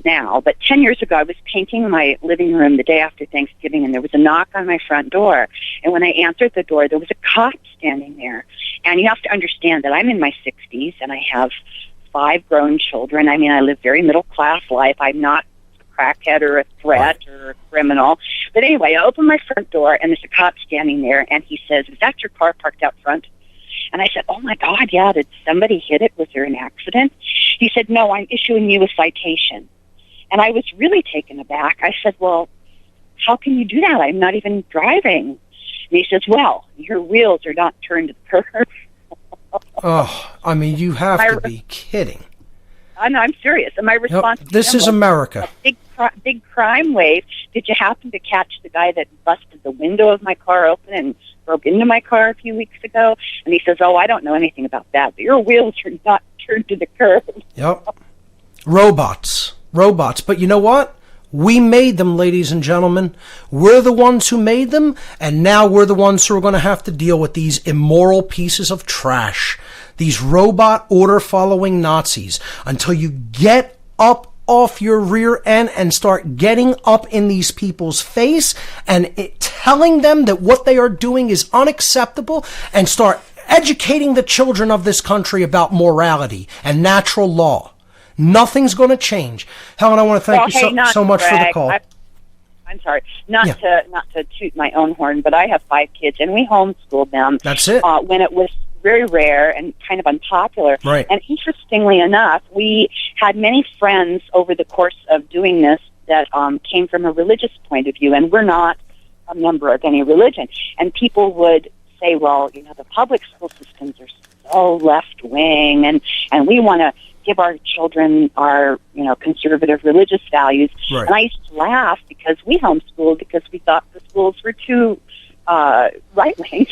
now, but 10 years ago I was painting my living room the day after Thanksgiving, and there was a knock on my front door. And when I answered the door, there was a cop standing there. And you have to understand that I'm in my 60s, and I have 5 grown children. I mean, I live very middle-class life. I'm not crackhead or a threat or a criminal. But anyway, I opened my front door, and there's a cop standing there, and he says, "Is that your car parked out front?" And I said, "Oh, my God, yeah. Did somebody hit it? Was there an accident?" He said, "No, I'm issuing you a citation." And I was really taken aback. I said, "Well, how can you do that? I'm not even driving." And he says, "Well, your wheels are not turned to the curb." Oh, I mean, you have to be kidding. No, I'm serious. And my response to this him is was, America. Big crime wave. Did you happen to catch the guy that busted the window of my car open and broke into my car a few weeks ago? And he says, "Oh, I don't know anything about that, but your wheels are not turned to the curb." Yep. Robots. But you know what? We made them, ladies and gentlemen. We're the ones who made them, and now we're the ones who are going to have to deal with these immoral pieces of trash. These robot order-following Nazis. Until you get up off your rear end and start getting up in these people's face and telling them that what they are doing is unacceptable, and start educating the children of this country about morality and natural law. Nothing's going to change. Helen, I want to thank you so much for the call. I'm sorry, not to toot my own horn, but I have 5 kids, and we homeschooled them. That's it. When it was very rare and kind of unpopular. Right. And interestingly enough, we had many friends over the course of doing this that came from a religious point of view, and we're not a member of any religion. And people would say, "Well, the public school systems are so left-wing, and we want to give our children our, conservative religious values." Right. And I used to laugh because we homeschooled because we thought the schools were too right-wing.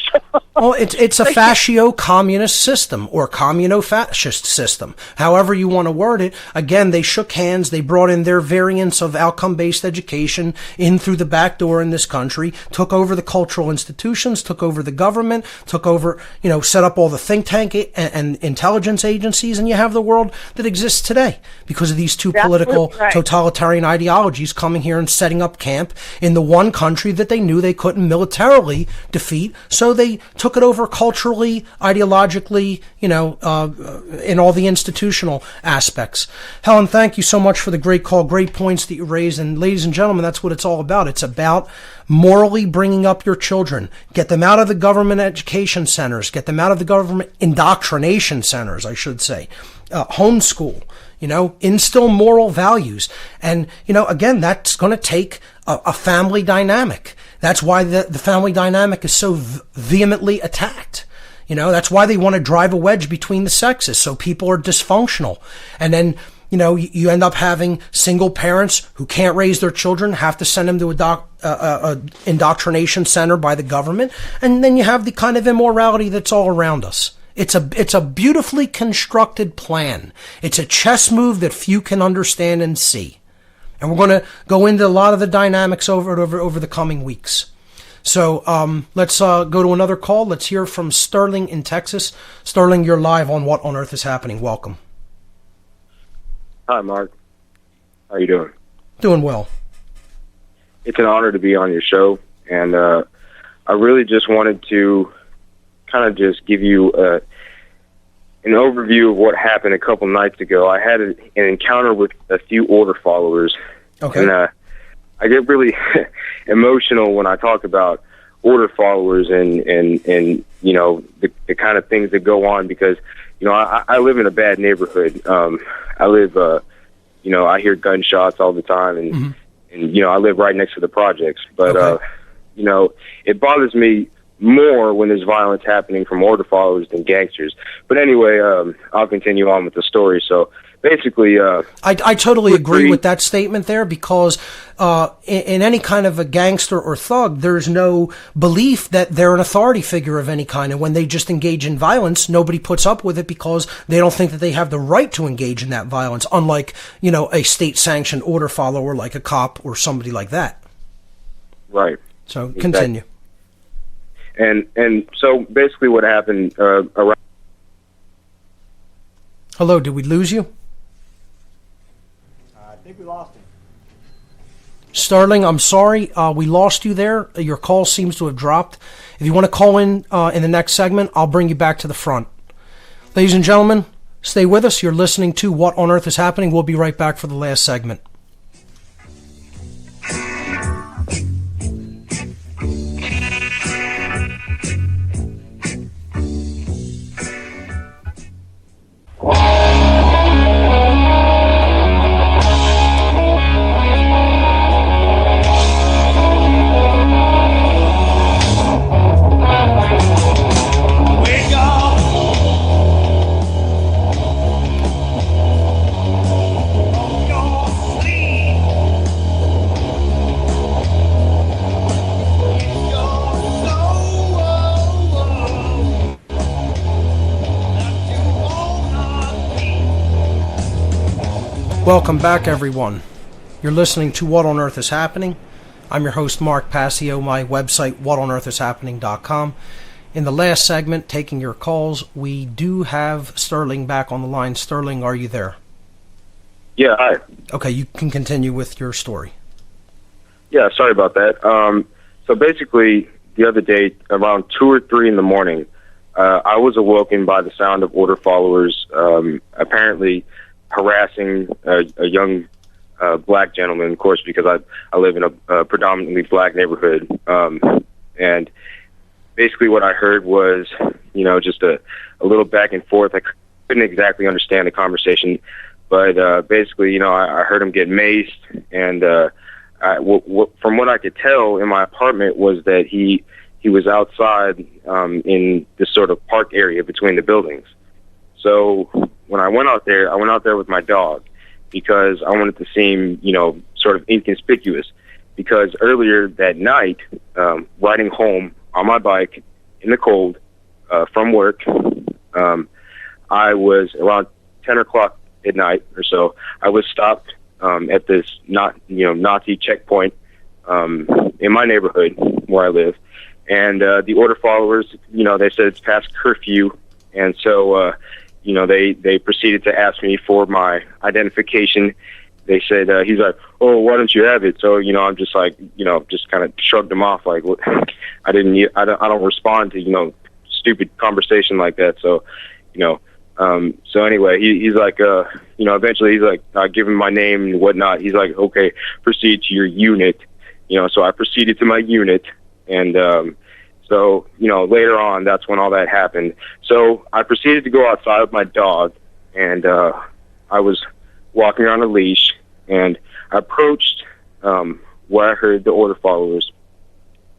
Well, it's a fascio-communist system or communo-fascist system, however you want to word it. Again, they shook hands. They brought in their variants of outcome-based education in through the back door in this country, took over the cultural institutions, took over the government, took over, set up all the think tank and intelligence agencies, and you have the world that exists today because of these two political totalitarian ideologies coming here and setting up camp in the one country that they knew they couldn't militarily defeat, so they took it over culturally, ideologically, in all the institutional aspects. Helen, thank you so much for the great call, great points that you raised, and ladies and gentlemen, that's what it's all about. It's about morally bringing up your children. Get them out of the government education centers, get them out of the government indoctrination centers, I should say. Homeschool, instill moral values. And, again, that's going to take a family dynamic. That's why the family dynamic is so vehemently attacked. That's why they want to drive a wedge between the sexes, so people are dysfunctional. And then, you end up having single parents who can't raise their children, have to send them to a indoctrination center by the government. And then you have the kind of immorality that's all around us. It's a beautifully constructed plan. It's a chess move that few can understand and see. And we're going to go into a lot of the dynamics over the coming weeks. So let's go to another call. Let's hear from Sterling in Texas. Sterling, you're live on What on Earth is Happening. Welcome. Hi, Mark. How are you doing? Doing well. It's an honor to be on your show, and I really just wanted to kind of just give you an overview of what happened a couple nights ago. I had an encounter with a few order followers. Okay. And I get really emotional when I talk about order followers and the kind of things that go on because, I live in a bad neighborhood. I live, I hear gunshots all the time and I live right next to the projects. But, okay. It bothers me more when there's violence happening from order followers than gangsters. But anyway, I'll continue on with the story. So basically, I totally agree with that statement there, because in any kind of a gangster or thug, there's no belief that they're an authority figure of any kind. And when they just engage in violence, nobody puts up with it because they don't think that they have the right to engage in that violence, unlike, a state-sanctioned order follower like a cop or somebody like that. Right. So continue. And so basically what happened around... Hello, did we lose you? I think we lost him. Sterling, I'm sorry, we lost you there. Your call seems to have dropped. If you want to call in the next segment, I'll bring you back to the front. Ladies and gentlemen, stay with us. You're listening to What on Earth is Happening. We'll be right back for the last segment. Welcome back, everyone. You're listening to What on Earth is Happening. I'm your host, Mark Passio. My website, whatonearthishappening.com. In the last segment, taking your calls, we do have Sterling back on the line. Sterling, are you there? Yeah, hi. Okay, you can continue with your story. Yeah, sorry about that. So basically, the other day, around 2 or 3 in the morning, I was awoken by the sound of order followers apparently harassing a young black gentleman, of course, because I live in a predominantly black neighborhood. And basically what I heard was, just a little back and forth. I couldn't exactly understand the conversation, but basically, I heard him get maced. And from what I could tell in my apartment was that he was outside in this sort of park area between the buildings. So when I went out there with my dog because I wanted to seem, sort of inconspicuous. Because earlier that night, riding home on my bike in the cold from work, I was around 10 o'clock at night or so. I was stopped at this Nazi checkpoint in my neighborhood where I live, and the order followers, they said it's past curfew, and so. They proceeded to ask me for my identification. They said, he's like, oh, why don't you have it? So, I'm just like, just kind of shrugged him off. Like, I don't respond to, stupid conversation like that. So, so anyway, he's like, eventually he's like, I give him my name and whatnot. He's like, okay, proceed to your unit. So I proceeded to my unit, and, so, later on, that's when all that happened. So I proceeded to go outside with my dog, and I was walking on a leash, and I approached where I heard the order followers.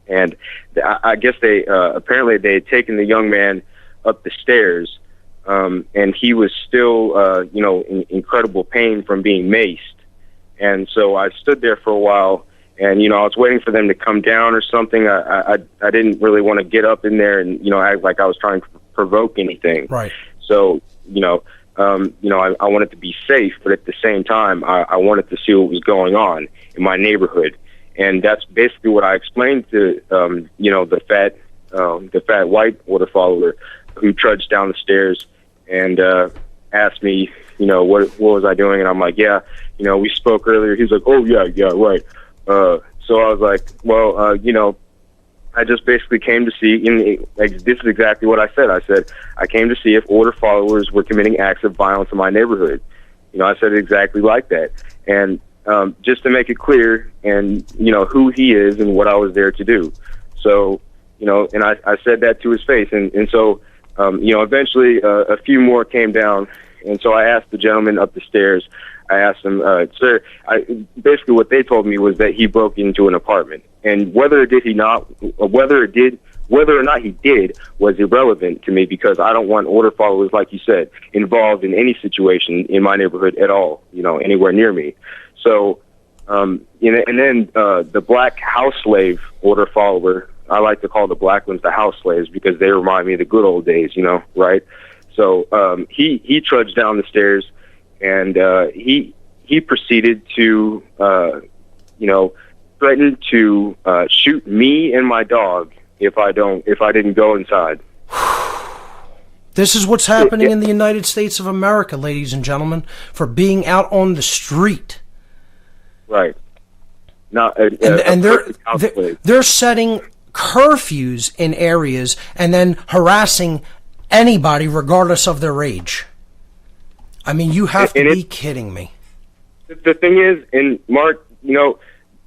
And I guess apparently they had taken the young man up the stairs, and he was still, in incredible pain from being maced. And so I stood there for a while. And, I was waiting for them to come down or something. I didn't really want to get up in there and, act like I was trying to provoke anything. Right. So, I wanted to be safe, but at the same time, I wanted to see what was going on in my neighborhood. And that's basically what I explained to, the fat white order follower who trudged down the stairs and asked me, what was I doing? And I'm like, yeah, we spoke earlier. He's like, oh, yeah, right. So I was like, well, I just basically came to see, this is exactly what I said. I said, I came to see if order followers were committing acts of violence in my neighborhood. I said it exactly like that. And just to make it clear and, who he is and what I was there to do. So, and I said that to his face. And so, eventually a few more came down. And so I asked the gentleman up the stairs, I asked them, sir, basically what they told me was that he broke into an apartment, and whether or not he did was irrelevant to me, because I don't want order followers, like you said, involved in any situation in my neighborhood at all, anywhere near me. So, and then the black house slave order follower, I like to call the black ones the house slaves because they remind me of the good old days, right? So he trudged down the stairs, and he proceeded to, threaten to shoot me and my dog if I didn't go inside. This is what's happening in the United States of America, ladies and gentlemen, for being out on the street. Right. Not and they're setting curfews in areas and then harassing anybody regardless of their age. I mean, you have to be kidding me. The thing is, and Mark,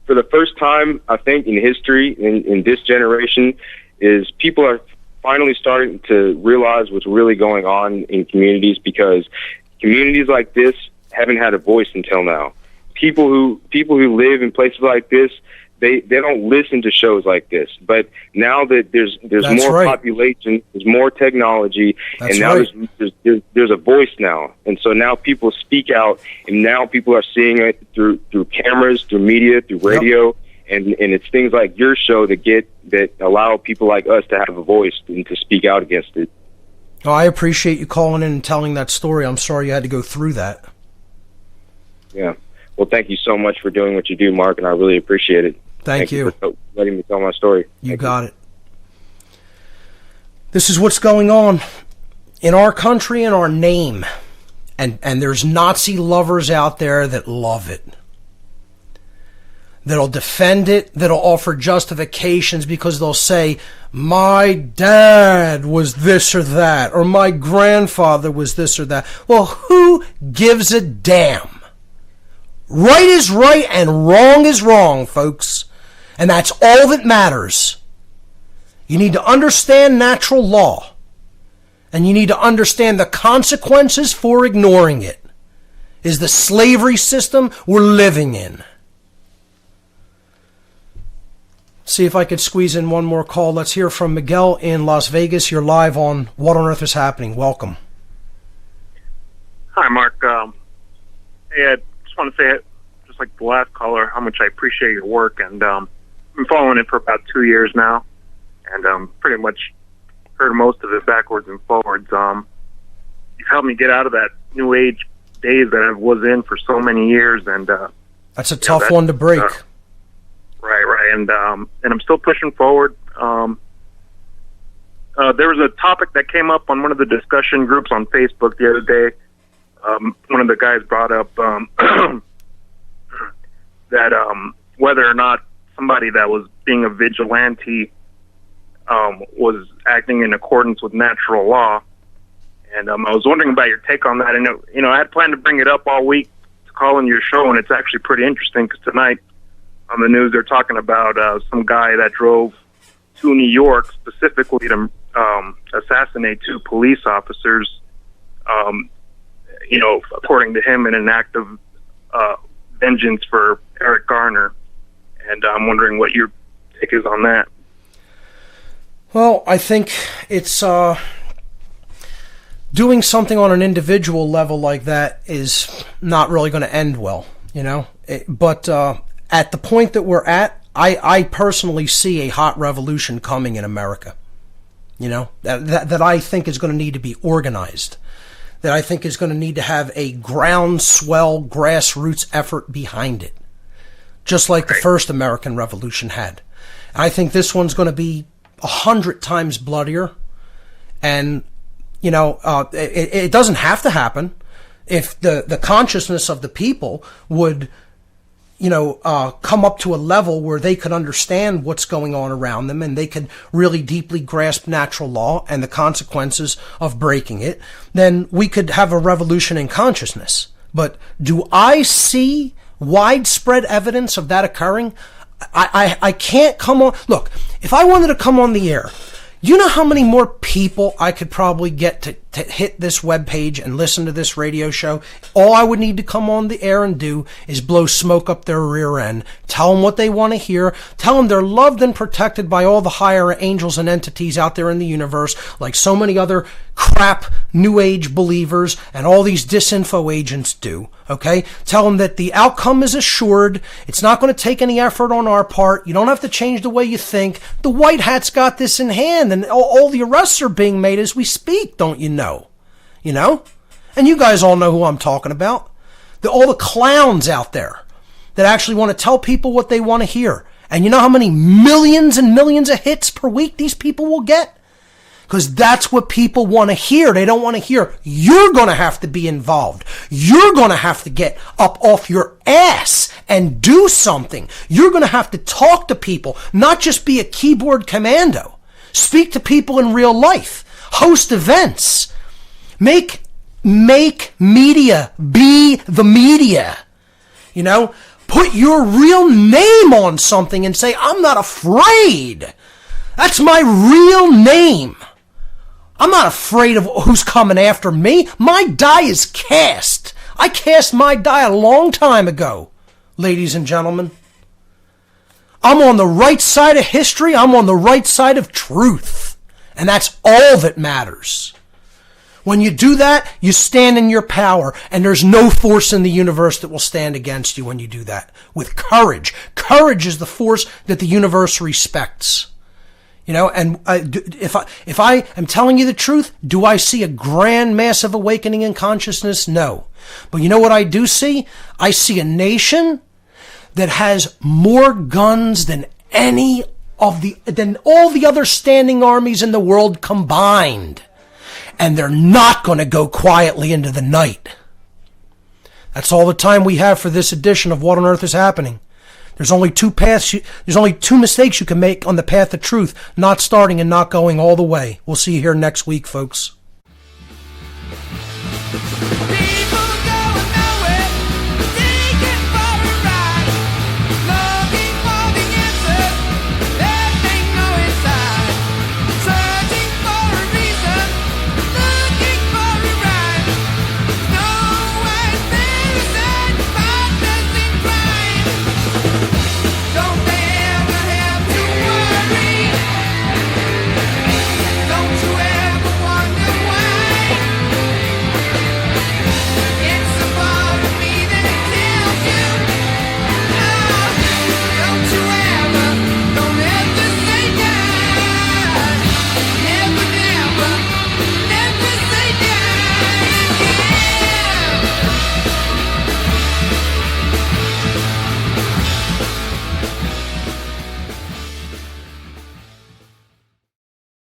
for the first time, I think, in history, in this generation, is people are finally starting to realize what's really going on in communities, because communities like this haven't had a voice until now. People who live in places like this, they don't listen to shows like this. But now that there's more population, there's more technology, and now there's a voice now. And so now people speak out, and now people are seeing it through cameras, through media, through radio, and it's things like your show that allow people like us to have a voice and to speak out against it. Oh, I appreciate you calling in and telling that story. I'm sorry you had to go through that. Yeah. Well, thank you so much for doing what you do, Mark, and I really appreciate it. Thank you for letting me tell my story. You got it. This is what's going on in our country, in our name. And there's Nazi lovers out there that love it. That'll defend it, that'll offer justifications because they'll say, my dad was this or that, or my grandfather was this or that. Well, who gives a damn? Right is right and wrong is wrong, folks. And that's all that matters. You need to understand natural law. And you need to understand the consequences for ignoring it. Is the slavery system we're living in. See if I could squeeze in one more call. Let's hear from Miguel in Las Vegas. You're live on What on Earth is Happening. Welcome. Hi, Mark. Hey, I just want to say, just like the last caller, how much I appreciate your work. And I've been following it for about 2 years now. And pretty much heard most of it backwards and forwards. You've helped me get out of that new age days that I was in for so many years. And that's a tough one to break. Right, and I'm still pushing forward. There was a topic that came up on one of the discussion groups on Facebook the other day. One of the guys brought up that whether or not somebody that was being a vigilante was acting in accordance with natural law, and I was wondering about your take on that. And I had planned to bring it up all week to call in your show, and it's actually pretty interesting because tonight on the news they're talking about some guy that drove to New York specifically to assassinate 2 police officers, according to him, in an act of vengeance for Eric Garner. And I'm wondering what your take is on that. Well, I think it's doing something on an individual level like that is not really going to end well, But at the point that we're at, I personally see a hot revolution coming in America, that I think is going to need to be organized, that I think is going to need to have a groundswell grassroots effort behind it, just like the first American Revolution had. I think this one's going to be 100 times bloodier, and it doesn't have to happen if the consciousness of the people would come up to a level where they could understand what's going on around them and they could really deeply grasp natural law and the consequences of breaking it. Then we could have a revolution in consciousness. But do I see widespread evidence of that occurring? I can't come on. Look, if I wanted to come on the air, you know how many more people I could probably get to hit this webpage and listen to this radio show. All I would need to come on the air and do is blow smoke up their rear end. Tell them what they want to hear. Tell them they're loved and protected by all the higher angels and entities out there in the universe, like so many other crap New Age believers and all these disinfo agents do. Okay? Tell them that the outcome is assured. It's not going to take any effort on our part. You don't have to change the way you think. The white hat's got this in hand, and all the arrests are being made as we speak, don't you know? You know? And you guys all know who I'm talking about. All the clowns out there that actually want to tell people what they want to hear. And you know how many millions and millions of hits per week these people will get? Because that's what people want to hear. They don't want to hear, you're going to have to be involved. You're going to have to get up off your ass and do something. You're going to have to talk to people, not just be a keyboard commando. Speak to people in real life. Host events. Make media be the media. You know, put your real name on something and say, I'm not afraid. That's my real name. I'm not afraid of who's coming after me. My die is cast. I cast my die a long time ago, ladies and gentlemen. I'm on the right side of history. I'm on the right side of truth. And that's all that matters. When you do that, you stand in your power, and there's no force in the universe that will stand against you when you do that. With courage. Courage is the force that the universe respects. You know, and if I am telling you the truth, do I see a grand, massive awakening in consciousness? No. But you know what I do see? I see a nation that has more guns than than all the other standing armies in the world combined. And they're not going to go quietly into the night. That's all the time we have for this edition of What on Earth is Happening. There's only two mistakes you can make on the path of truth, not starting and not going all the way. We'll see you here next week, folks.